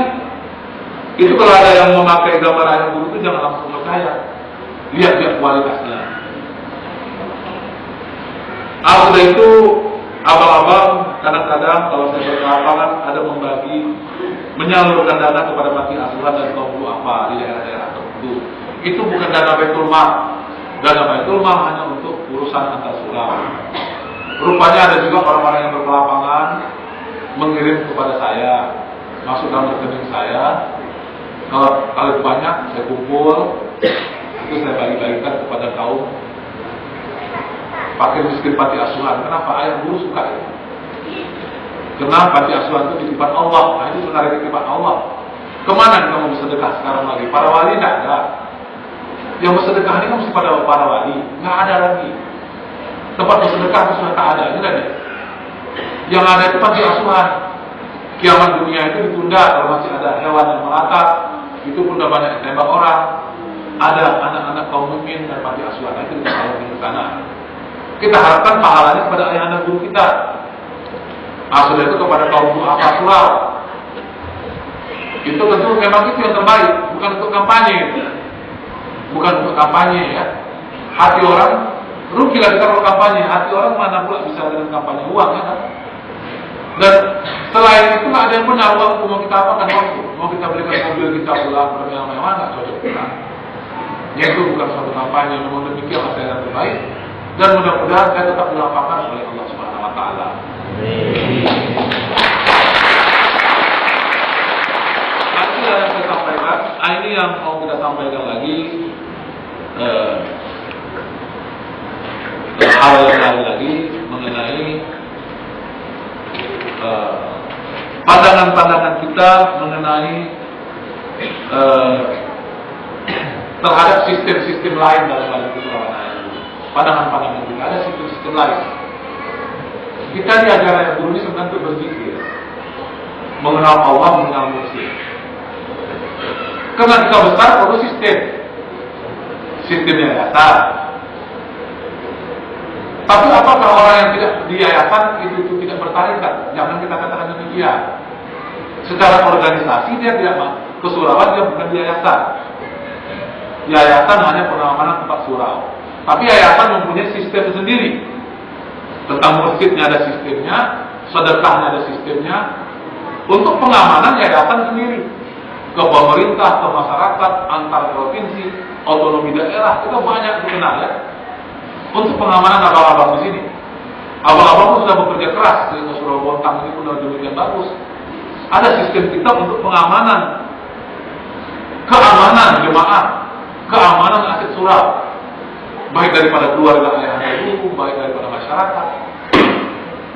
itu kalau ada yang memakai gambar ayah guru itu jangan langsung percaya. Lihat kualitasnya. Sudah itu abang-abang kadang-kadang kalau saya berlapangan ada menyalurkan dana kepada panti asuhan dan kaum duafa di daerah-daerah tertentu. Itu bukan dana Baitul Mal. Dana Baitul Mal hanya untuk urusan antar surau. Rupanya ada juga orang-orang yang berkelapangan mengirim kepada saya, masuk dalam rekening saya. Kalau banyak saya kumpul, itu saya bagi-bagikan kepada kaum fakir miskin panti asuhan. Kenapa? Ayah guru suka itu. Karena panti asuhan itu titipan Allah. Nah itu sebenarnya titipan Allah. Kemana kita mau bersedekah sekarang lagi? Para wali tidak ada. Yang bersedekah ini kan mesti pada para wali. Nggak ada lagi. Tempat bersedekah itu sudah tak ada. Ini tadi. Yang ada itu panti asuhan. Kiamat dunia itu ditunda kalau masih ada hewan yang melata. Itu pun sudah banyak yang tembak orang. Ada anak-anak kaum mukmin dan panti asuhan itu kita salurkan ke sana. Kita harapkan pahalanya kepada ayahanda guru kita. Sudah itu kepada kaum duafa surau. Itu tentu memang itu yang terbaik, bukan untuk kampanye. Bukan untuk kampanye ya. Hati orang rugilah kita kalau kampanye. Hati orang mana pula bisa dengan kampanye uang ya kan? Dan selain itu nggak ada yang benar uang mau kita apakan waktu. Mau kita belikan mobil kita pulang bermewah-mewah nggak cocok kita. Ya itu bukan suatu kampanye. Memang demikian saya yang terbaik. Dan mudah-mudahan saya tetap dilaporkan oleh Allah Subhanahu Wa Taala. Itu yang saya sampaikan. Ini yang mau kita sampaikan lagi. Hal yang lain lagi mengenai pandangan-pandangan kita mengenai terhadap sistem-sistem lain dalam hal keperawanan. Pandangan-pandangan kita ada sistem-sistem lain. Kita diajar ayat guru ini sebenarnya untuk berzikir, mengenal Allah, mengenal Muslim. Karena kita besar perlu sistemnya yayasan. Tapi apakah orang yang tidak di yayasan itu tidak bertarikat? Jangan kita katakan demikian. Secara organisasi dia tidak kesurauan, dia bukan di yayasan. Yayasan hanya pengamanan tempat surau. Tapi yayasan mempunyai sistem sendiri. Tentang masjidnya ada sistemnya, sedekahnya ada sistemnya. Untuk pengamanan yayasan sendiri. Ke pemerintah, ke masyarakat, antar provinsi, otonomi daerah, itu banyak dikenal ya. Untuk pengamanan abang-abang di sini. Abang-abang pun sudah bekerja keras. Di Surau Bontang ini pun sudah demikian bagus. Ada sistem kita untuk pengamanan. Keamanan jemaah. Keamanan aset surau. Baik daripada keluarga ayah ibu, baik daripada masyarakat.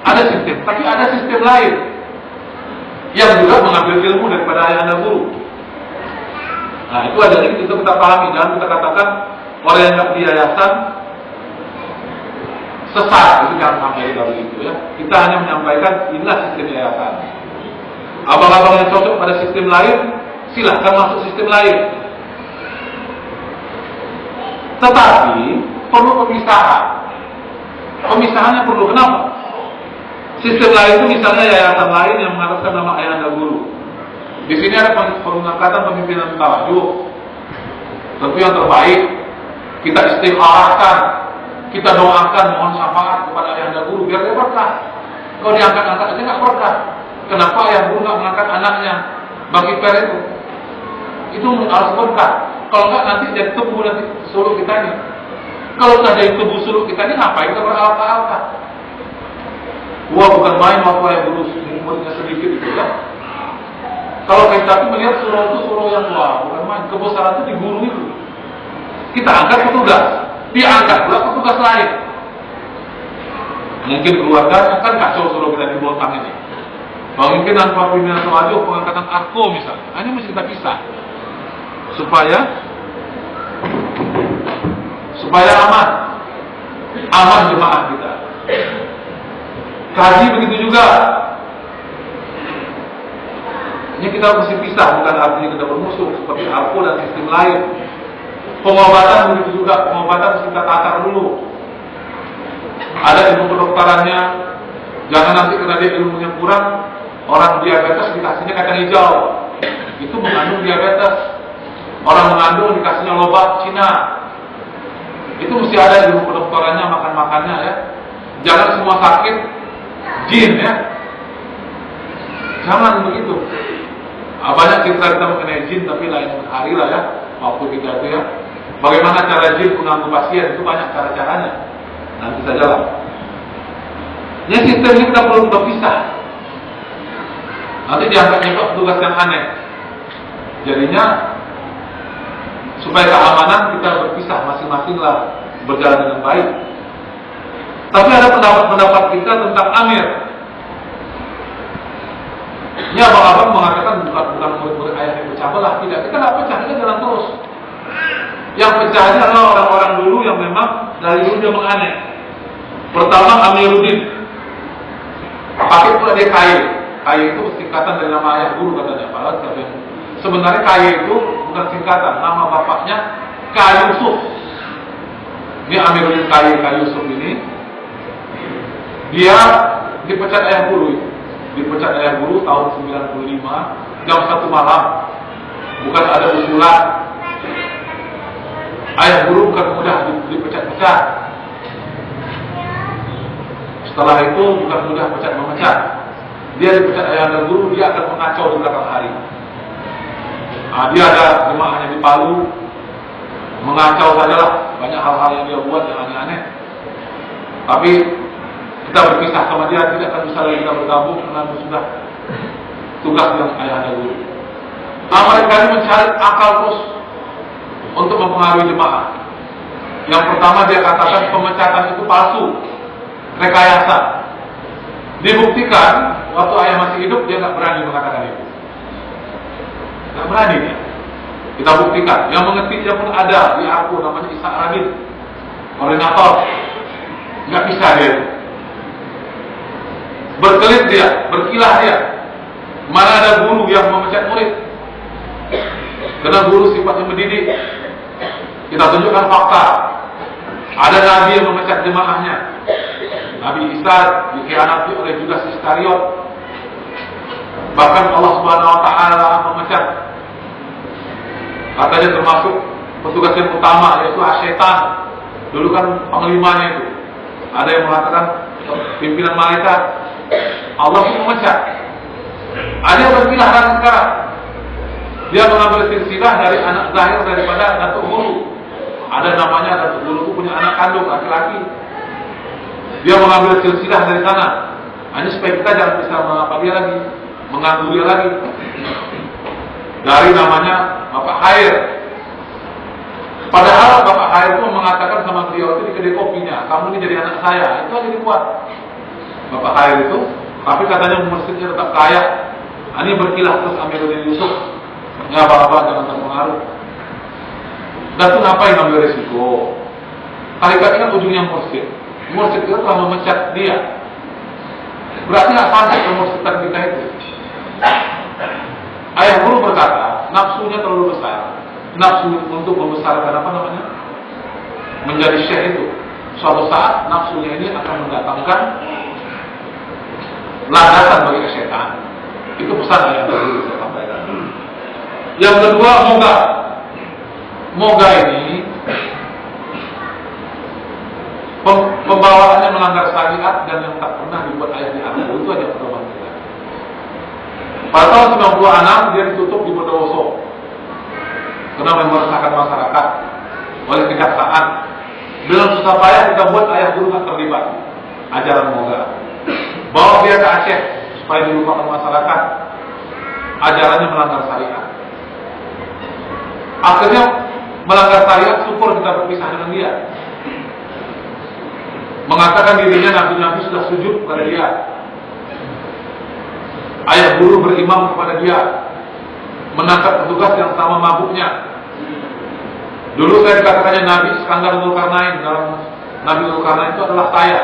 Ada sistem, tapi ada sistem lain yang juga mengambil ilmu daripada ayah guru. Nah itu ada yang kita pahami. Jangan kita katakan orang yang tidak di yayasan sesat, itu jangan sampai begitu ya. Kita hanya menyampaikan inilah sistem yayasan. Abang-abang yang cocok pada sistem lain, silahkan masuk sistem lain. Tetapi perlu pemisahan. Pemisahannya perlu kenapa? Sistem lain itu misalnya yayasan lain yang mengataskan nama ayahanda guru. Di sini ada pengangkatan pemimpinan tawajuh. Tentu yang terbaik kita istikharahkan, kita doakan mohon syafaat kepada ayahanda guru biar dia berkah. Kalau diangkat-angkat aja nggak berkah. Kenapa ayah guru nggak mengangkat anaknya? Bagi per itu harus berkah. Kalau nggak nanti jadi tebu nanti suluk kita ini. Kalau sudah jadi tebu suluk kita ini ngapain kita beralka-alka? Wah bukan main waktu ayah guru umurnya sedikit itu ya. Kalau kita melihat surau itu surau yang luar, bukan main. Kebesaran itu di guru itu. Kita angkat petugas, dia angkat pula petugas lain. Mungkin keluarganya kan kacau surau kita di Bontang ini. Pemimpinan tawajuh, pengangkatan arko misalnya, hanya mesti kita pisah supaya aman jemaah kita. Kaji begitu juga. Ini kita mesti pisah, bukan artinya kita bermusuh seperti arko dan sistem lain. Pengobatan begitu juga, pengobatan mesti kita tatar dulu. ada ilmu kedokterannya. Jangan nanti karena dia ilmunya kurang, orang diabetes dikasihnya kacang hijau, itu mengandung diabetes. Orang mengandung dikasihnya lobak Cina, itu mesti ada ilmu kedokterannya, makan-makannya ya. Jangan semua sakit jin ya, jangan begitu. Banyak cerita kita mengenai jin, tapi lain hari lah ya, waktu kita itu ya. Bagaimana cara jin mengganggu pasien, itu banyak cara-caranya. Nanti saja lah. Ya, sistem ini kita perlu berpisah. Nanti dianggapnya tugas yang aneh. Jadinya supaya keamanan kita berpisah masing-masing lah, berjalan dengan baik. Tapi ada pendapat-pendapat kita tentang Amir. Ini abang-abang mengatakan bukan murid-murid ayah yang pecah belah. Tidak, kita nggak pecah, kita jalan terus. Yang pecahnya adalah orang-orang dulu yang memang dari dulu dia menganeh. Pertama Amiruddin, pakai pula dia KY. KY itu singkatan dari nama ayah guru katanya. Padahal sebenarnya KY itu bukan singkatan, nama bapaknya K. Yusuf. Ini Amiruddin KY Yusuf ini, dia dipecat ayah guru. Dipecat ayah guru tahun 95 jam 1 malam. Bukan ada usulan. Ayah guru bukan mudah dipecat-pecat. Setelah itu bukan mudah pecat-memecat. Dia dipecat ayah guru, dia akan mengacau di belakang hari. Dia ada jemaahnya di Palu, mengacau sajalah, banyak hal-hal yang dia buat yang aneh-aneh. Tapi kita berpisah sama dia, tidak akan bisa lagi kita bergabung karena sudah tugas yang ayah guru. Mereka ini mencari akal terus untuk mempengaruhi jemaah. Yang pertama dia katakan pemecatan itu palsu, rekayasa. Dibuktikan waktu ayah masih hidup dia nggak berani mengatakan itu. Nggak berani dia. Kita buktikan. Yang mengetiknya pun ada di aku, namanya Isa Radin, koordinator. Nggak bisa dia. Berkelit dia, berkilah dia. Mana ada guru yang memecat murid? Karena guru sifatnya mendidik. Kita tunjukkan fakta. Ada nabi yang memecat jemaahnya. Nabi Isa dikhianati oleh Judas Iskariot. Bahkan Allah Subhanahu wa taala memecat. Katanya termasuk petugas yang utama yaitu Asyaitan. Dulu kan panglimanya itu. Ada yang mengatakan pimpinan malaikat. Allah pun memecat. Ada yang berpilihan sekarang. Dia mengambil silsilah dari anak zahir daripada Datuk Guru. Ada namanya Datuk Guru itu punya anak kandung laki-laki. Dia mengambil silsilah dari sana. Hanya supaya kita jangan bisa mengapa dia lagi, mengganggu dia lagi. Dari namanya Bapak Khair. Padahal Bapak Khair itu mengatakan sama beliau itu di kedai kopinya, kamu ini jadi anak saya. Itu aja dibuat Bapak Khair itu. Tapi katanya masjidnya tetap kaya. Ini berkilah terus Amiruddin Yusuf. Ya apa-apa jangan terpengaruh. Dan itu ngapain ambil resiko? Tarikat kan ujungnya mursyid. Mursyid itu telah memecat dia. Berarti nggak sampai ke mursyid kita itu. Ayah guru berkata, nafsunya terlalu besar. Nafsu untuk membesarkan apa namanya? Menjadi syekh itu. Suatu saat nafsunya ini akan mendatangkan landasan bagi kesyaitan. Itu pesan ayah guru saya sampaikan. Yang kedua, moga. Moga ini pembawaannya melanggar syariat dan yang tak pernah dibuat ayah di aku. Itu aja pertama kita. Pada tahun 96 dia ditutup di Bondowoso karena meresahkan masyarakat oleh kejaksaan. Dengan susah payah kita buat ayah guru tak terlibat ajaran moga. Bawa dia ke Aceh supaya dilupakan masyarakat. Ajarannya melanggar syariat. Akhirnya melanggar syariat, syukur kita berpisah dengan dia. Mengatakan dirinya nabi-nabi sudah sujud kepada dia. Ayah guru berimam kepada dia. Menangkap petugas yang sama mabuknya. Dulu saya dikatakannya Nabi Iskandar Dzulkarnain. Dalam Nabi Dzulkarnain itu adalah saya.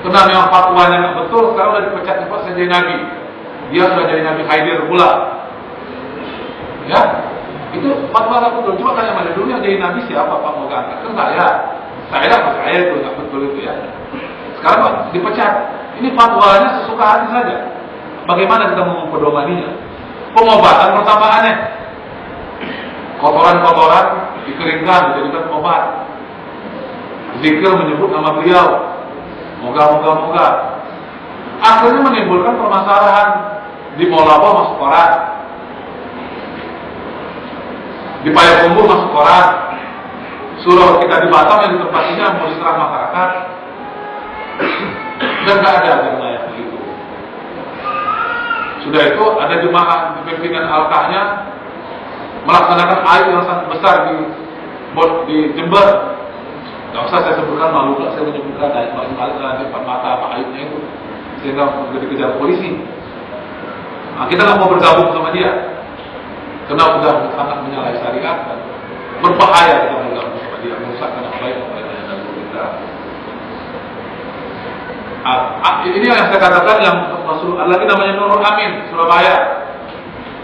Karena memang fatwanya nggak betul, sekarang sudah dipecat saja Nabi. Dia sudah jadi Nabi Khidir pula. Ya, itu fatwa nggak betul. Coba tanya mana dulu yang jadi Nabi siapa Pak Moga? Kan Saya tidak percaya itu, nggak betul itu ya. Sekarang Pak dipecat. Ini fatwanya sesuka hati saja. Bagaimana kita mau mempedomaninya? Pengobatan pertama aneh. Kotoran-kotoran dikeringkan, dijadikan obat. Zikir menyebut nama beliau. Moga-moga. Akhirnya menimbulkan permasalahan. Di Molabo masuk koran, di Payakumbuh masuk koran, surau kita di Batam yang di tempat ini mau diserang masyarakat, dan nggak ada wilayah begitu. Sudah itu ada jemaah di pimpinan Alkahnya melaksanakan air yang sangat besar di Jember. Nggak usah saya sebutkan, malu nggak saya menyebutkan air di depan mata apa airnya itu, sehingga sudah dikejar polisi. Nah, kita nggak mau bergabung sama dia, karena sudah sangat menyalahi syariat dan berbahaya kita bergabung sama dia, merusakkan apa baik dan kita. Ini yang saya katakan yang masuk lagi namanya Nurul Amin Surabaya.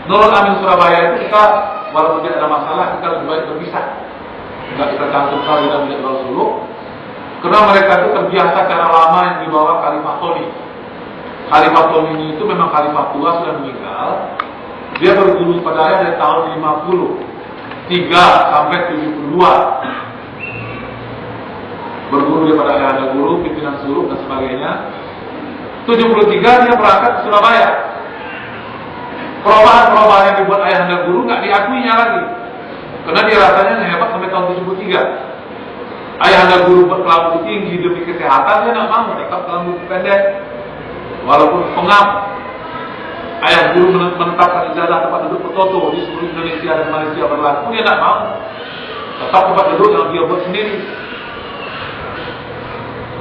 Nurul Amin Surabaya itu kita walaupun tidak ada masalah kita lebih baik berpisah, nggak kita cantumkan dan tidak terlalu dulu, karena mereka itu terbiasa cara lama yang dibawa Khalifah Tony. Khalifah Tomini itu memang khalifah tua, sudah meninggal. Dia berguru pada saya dari tahun 53 sampai 72. Berguru daripada ayahanda guru, pimpinan suruh dan sebagainya. 73 dia berangkat ke Surabaya. Perubahan-perubahan yang dibuat ayahanda guru nggak diakuinya lagi, karena dia rasanya hebat sampai tahun 73. Ayahanda guru berkelambu tinggi demi kesehatan, dia nggak mau tetap kelambu pendek. Walaupun pengap, ayah guru menetapkan ijazah tempat duduk Petoto di seluruh Indonesia dan Malaysia berlaku, dia tidak mau. Tetap tempat duduk yang dia buat sendiri.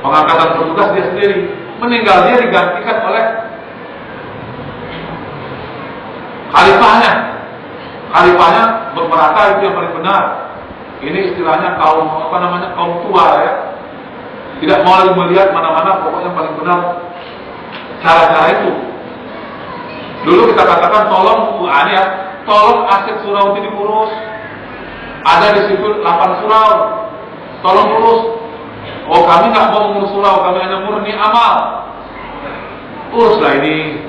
Pengangkatan petugas dia sendiri. Meninggal dia digantikan oleh khalifahnya. Khalifahnya bermerata itu yang paling benar. Ini istilahnya kaum tua ya. Tidak mau lagi melihat mana-mana, pokoknya paling benar. Cara-cara itu. Dulu kita katakan tolong tolong aset surau ini diurus. Ada di situ 8 surau. Tolong urus. Oh, kami nggak mau mengurus surau, kami hanya murni amal. Uruslah ini.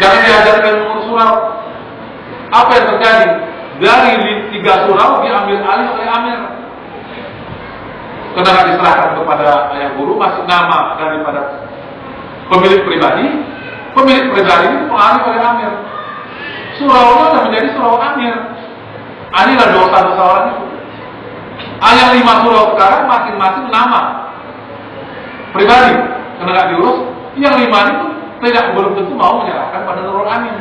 Jangan diajarkan mengurus surau. Apa yang terjadi? Dari 3 surau diambil alih oleh amir. Karena diserahkan kepada ayah guru, masih nama daripada pemilik pribadi itu pengaruh oleh amir. Suraunya sudah menjadi surau amir. Inilah dosa-dosa orang itu. Yang 5 surau sekarang masing-masing nama pribadi, karena nggak diurus. Yang 5 itu belum tentu mau menyerahkan pada Nurul Amin.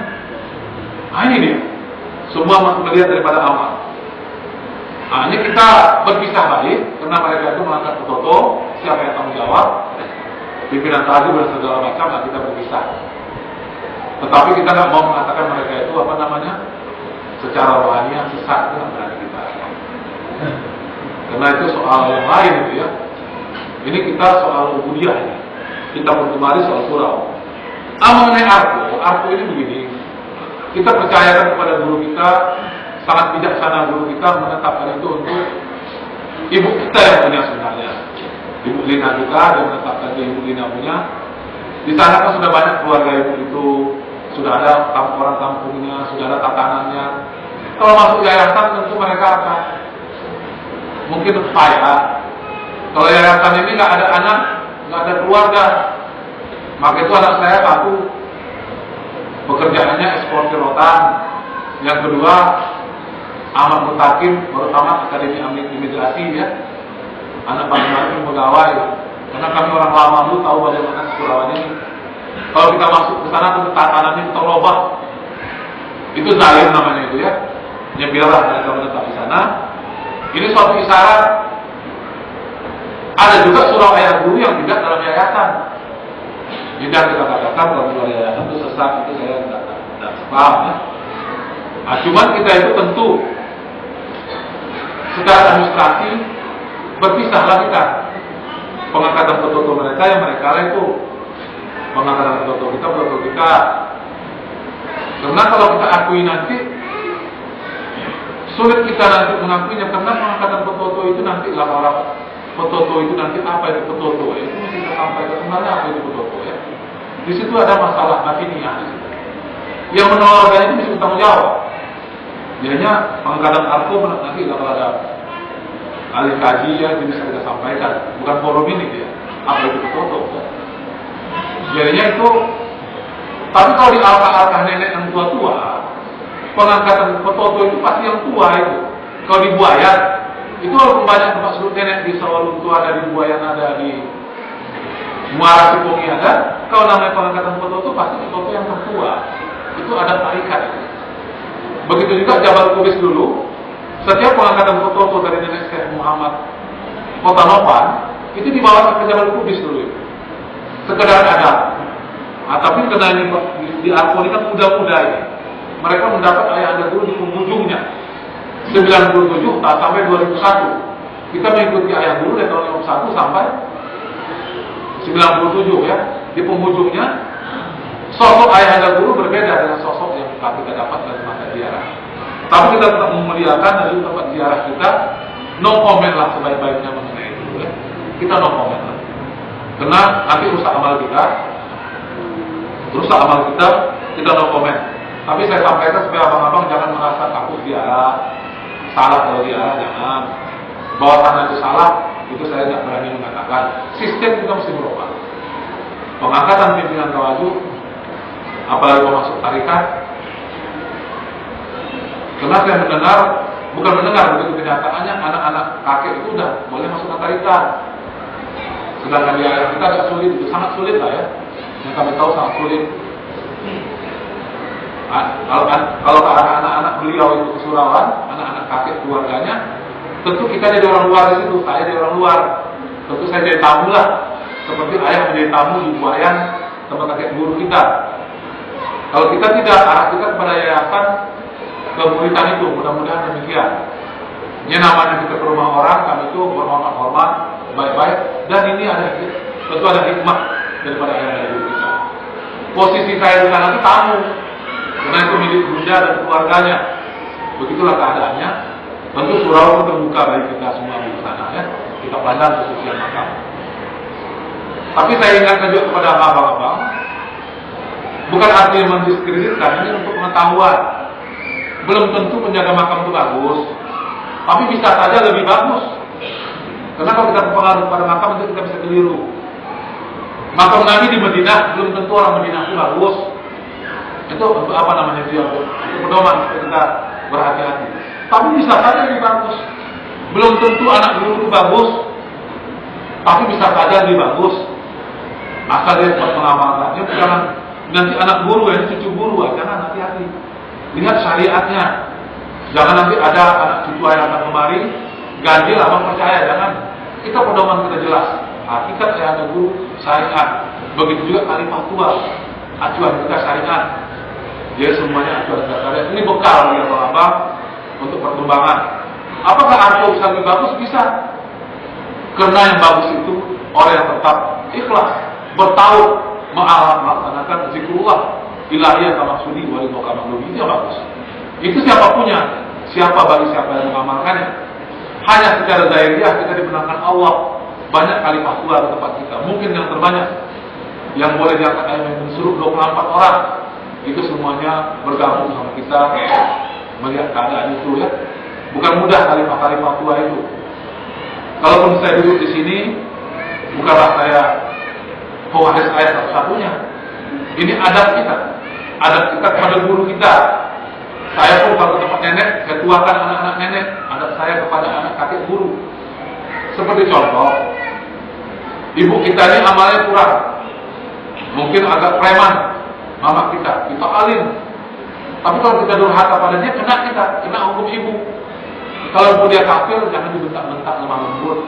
Ini dia. Semua melihat daripada amal. Ini kita berpisah balik, karena mereka itu mengangkat Petoto, siapa yang tanggung jawab, pimpinan tadi dan segala macam, kita berpisah. Tetapi kita nggak mau mengatakan mereka itu secara rohani yang sesat, itu nggak berani kita. Karena itu soal yang lain itu ya. Ini kita soal ubudiyah ini. Kita berkemari soal surau. Mengenai arku ini begini. Kita percayakan kepada guru kita, sangat bijaksana guru kita menetapkan itu untuk ibu kita yang punya sebenarnya. Ibu Lina juga, dan menetapkan ke Ibu Lina punya. Di sana kan sudah banyak keluarga ibu itu, sudah ada orang kampungnya, sudah ada tatanannya. Kalau masuk yayasan tentu mereka akan mungkin payah. Kalau yayasan ini nggak ada anak, nggak ada keluarga, maka itu anak saya satu pekerjaannya eksportir rotan, yang kedua amat mutakin, baru tamat akademi imigrasi ya. Anak paling pegawai, karena kami orang lama dulu tahu bagaimana Surabaya ini. Kalau kita masuk ke sana tuh tatanannya kita lobah, itu zalim namanya itu ya. Ya biarlah mereka menetap di sana. Ini suatu isyarat. Ada juga surau ayah guru yang tidak dalam yayasan. Tidak kita katakan kalau luar yayasan itu sesat, itu saya tidak paham ya. Cuman kita itu tentu secara administrasi berpisahlah kita. Pengangkatan Petoto mereka yang mereka itu pengangkatan Petoto kita. Karena kalau kita akui nanti sulit kita nanti mengakuinya karena pengangkatan petoto itu nanti orang petoto itu nanti apa itu petoto ya? Itu mesti kita sampaikan sebenarnya apa itu petoto ya. Di situ ada masalah batiniyah. Yang menolaknya itu mesti bertanggung jawab. Jadinya pengangkatan arko nanti kalau ada ahli kaji ya itu bisa kita sampaikan, bukan forum ini dia. Apa itu petoto ya? Jadinya itu, tapi kalau di alka-alka nenek yang tua-tua, pengangkatan petoto itu pasti yang tua itu. Kalau di Buayan, itu banyak tempat seluruh nenek di Sawalunto ada, di Buayan ada, di Muara Sipongi ada. Kalau namanya pengangkatan petoto pasti petoto yang tertua. Itu ada tarikat. Begitu juga Jabal Kubis dulu, setiap pengangkatan petoto dari nenek Syekh Muhammad Kota Nopan, itu dibawa ke Jabal Kubis dulu itu. Sekedar ada. Tapi karena ini di Arko ini kan muda-muda ini. Mereka mendapat ayahanda dulu di penghujungnya 97 sampai 2001. Kita mengikuti ayah dulu dari tahun 51 sampai 97 ya. Di penghujungnya sosok ayahanda dulu berbeda dengan sosok yang kita dapat dari masa ziarah. Tapi kita tetap memuliakan dari tempat ziarah kita. No comment lah sebaik-baiknya mengenai itu ya. Kita no comment lah. Karena nanti rusak amal kita. Kita no comment. Tapi saya sampaikan supaya abang-abang jangan merasa takut ziarah, salah kalau ziarah, jangan. Bahwa tanah itu salah, itu saya tidak berani mengatakan. Sistem kita mesti berubah. Pengangkatan pimpinan Tawaju, apalagi masuk tarikat. Karena saya mendengar, bukan mendengar, begitu kenyataannya anak-anak kakek itu udah boleh masuk ke tarikat. Sedangkan di ayah kita agak sulit, itu sangat sulit lah ya. Yang kami tahu sangat sulit. Kalau ke anak-anak beliau itu ke Surawan, anak-anak kakek keluarganya, tentu kita jadi orang luar di situ, saya jadi orang luar. Tentu saya jadi tamu lah, seperti ayah menjadi tamu di Buayan tempat kakek guru kita. Kalau kita tidak, arah kita kepada yayasan kemuritan itu, mudah-mudahan demikian. Ini namanya kita ke rumah orang, kami itu berhormat-hormat, baik-baik, dan ini ada tentu ada hikmah daripada ayah dari guru kita. Posisi saya di sana itu tamu. Karena itu milik bunda dan keluarganya. Begitulah keadaannya. Tentu surau itu terbuka bagi kita semua di sana ya. Kita pandang kesucian makam. Tapi saya ingatkan juga kepada abang-abang, bukan artinya mendiskreditkan, ini untuk pengetahuan. Belum tentu penjaga makam itu bagus, tapi bisa saja lebih bagus. Karena kalau kita berpengaruh pada makam itu kita bisa keliru. Makam Nabi di Madinah belum tentu orang Madinah itu bagus. Itu untuk apa namanya dia? Pedoman kita berhati-hati. Tapi bisa saja lebih bagus. Belum tentu anak guru itu bagus, tapi bisa saja lebih bagus. Asal dia buat mengamalkannya, jangan nanti anak guru ya, cucu guru, jangan hati-hati. Lihat syariatnya. Jangan nanti ada anak cucu yang datang kemari, ganjil abang percaya, jangan. Kita pedoman kita jelas. Hakikat yang ada guru syariat. Begitu juga kalimat tua, acuan kita syariat. Dia semuanya acuan kita syariat. Ini bekal bagi abang-abang untuk perkembangan. Apakah arko bisa lebih bagus? Bisa. Karena yang bagus itu orang yang tetap ikhlas, bertaut, melaksanakan zikrullah ilahiyah kamaksudi wali mukamak itu yang bagus. Itu siapa punya, siapa bagi siapa yang mengamalkannya. Hanya secara zahiriah kita dimenangkan Allah. Banyak kali fatwa di tempat kita, mungkin yang terbanyak yang boleh diangkat ayat suruh 24 orang. Itu semuanya bergabung sama kita melihat keadaan itu ya. Bukan mudah kali fatwa itu. Kalaupun saya duduk di sini, bukanlah saya pewaris ayat satu-satunya. Ini adab kita kepada guru kita. Saya pun kalau ke tempat nenek, saya tuakan anak-anak nenek, adab saya kepada anak kakek guru. Seperti contoh, ibu kita ini amalnya kurang, mungkin agak preman, mama kita alim. Tapi kalau kita durhaka pada dia, kena hukum ibu. Kalau dia kafir, jangan dibentak-bentak lemah lembut.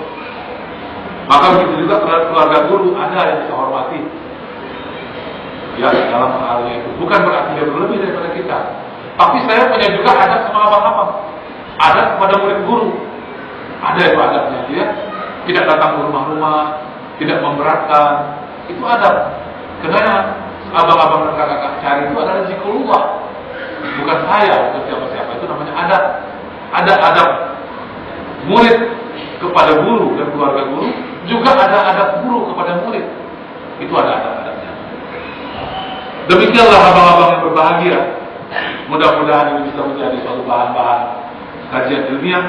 Maka begitu juga terhadap keluarga guru, ada yang kita hormati. Ya, dalam halnya itu bukan berarti dia berlebih daripada kita. Tapi saya punya juga adab sama abang-abang, adab kepada murid guru. Ada yang adabnya dia tidak datang ke rumah-rumah, tidak memberatkan. Itu adab. Karena abang-abang dan kakak-kakak cari itu adalah zikrullah. Bukan saya, bukan siapa-siapa. Itu namanya adab. ada adab murid kepada guru dan keluarga guru, juga ada adab guru kepada murid. Itu ada adab-adabnya. Demikianlah abang-abang yang berbahagia. Mudah-mudahan ini bisa menjadi suatu bahan-bahan kajian ilmiah.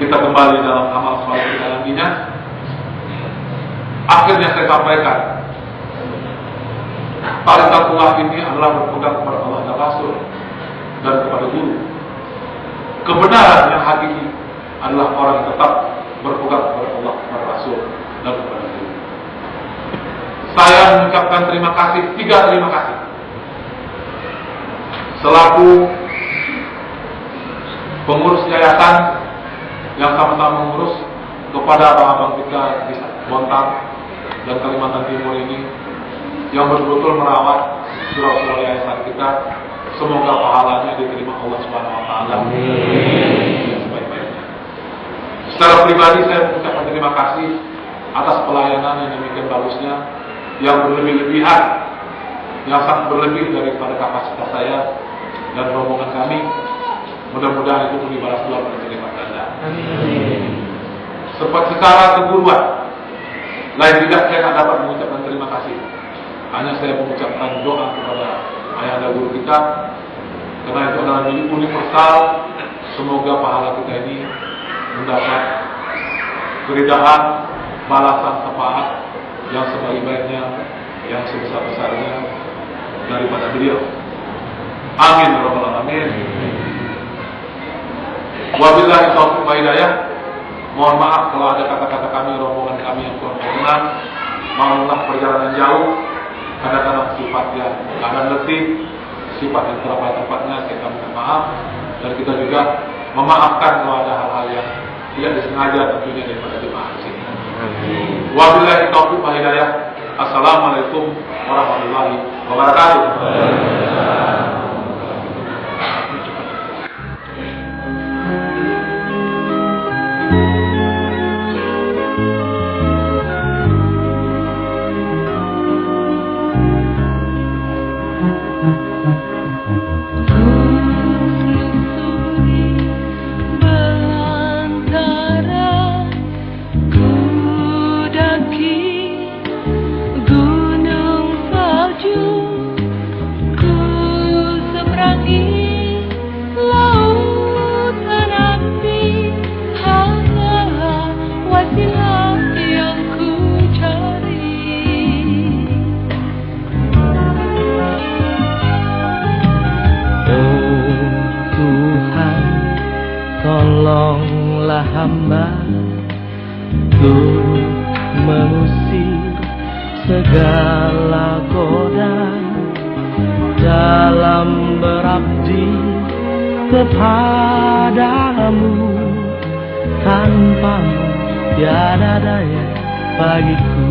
Kita kembali dalam amal soleh kita nantinya. Akhirnya saya sampaikan, Tariqatullah ini adalah berpegang kepada Allah dan Rasul dan kepada guru. Kebenaran yang hakiki adalah orang yang tetap berpegang kepada Allah, kepada Rasul dan kepada guru. Saya mengucapkan terima kasih, 3 terima kasih. Selaku pengurus yayasan yang sama-sama mengurus kepada abang-abang kita di Bontang dan Kalimantan Timur ini yang betul-betul merawat surau-surau yayasan kita, semoga pahalanya diterima Allah Subhanahu wa taala. Sebaik-baiknya. Secara pribadi saya mengucapkan terima kasih atas pelayanan yang demikian bagusnya, yang berlebih-lebihan, yang sangat berlebih daripada kapasitas saya dan rombongan kami. Mudah-mudahan itu pun dibalas dua pada lipat ganda. Secara keguruan, lain tidak saya tak dapat mengucapkan terima kasih. Hanya saya mengucapkan doa kepada ayahanda guru kita, karena itu adalah milik universal. Semoga pahala kita ini mendapat keridaan, balasan syafaat yang sebaik-baiknya, yang sebesar-besarnya daripada beliau. Amin ya rabbal alamin. Wabillahi taufiq wal hidayah. Mohon maaf kalau ada kata-kata kami, rombongan kami yang kurang berkenan. Maklumlah perjalanan jauh, kadang-kadang sifatnya kadang letih, sifat yang terlalu tempatnya, kita minta maaf. Dan kita juga memaafkan kalau ada hal-hal yang tidak disengaja tentunya daripada jemaah di sini. Wabillahi taufiq wal hidayah. Assalamualaikum warahmatullahi wabarakatuh. Tolonglah hamba untuk mengusir segala godaan dalam berabdi kepadamu. Tanpamu tiada daya bagiku.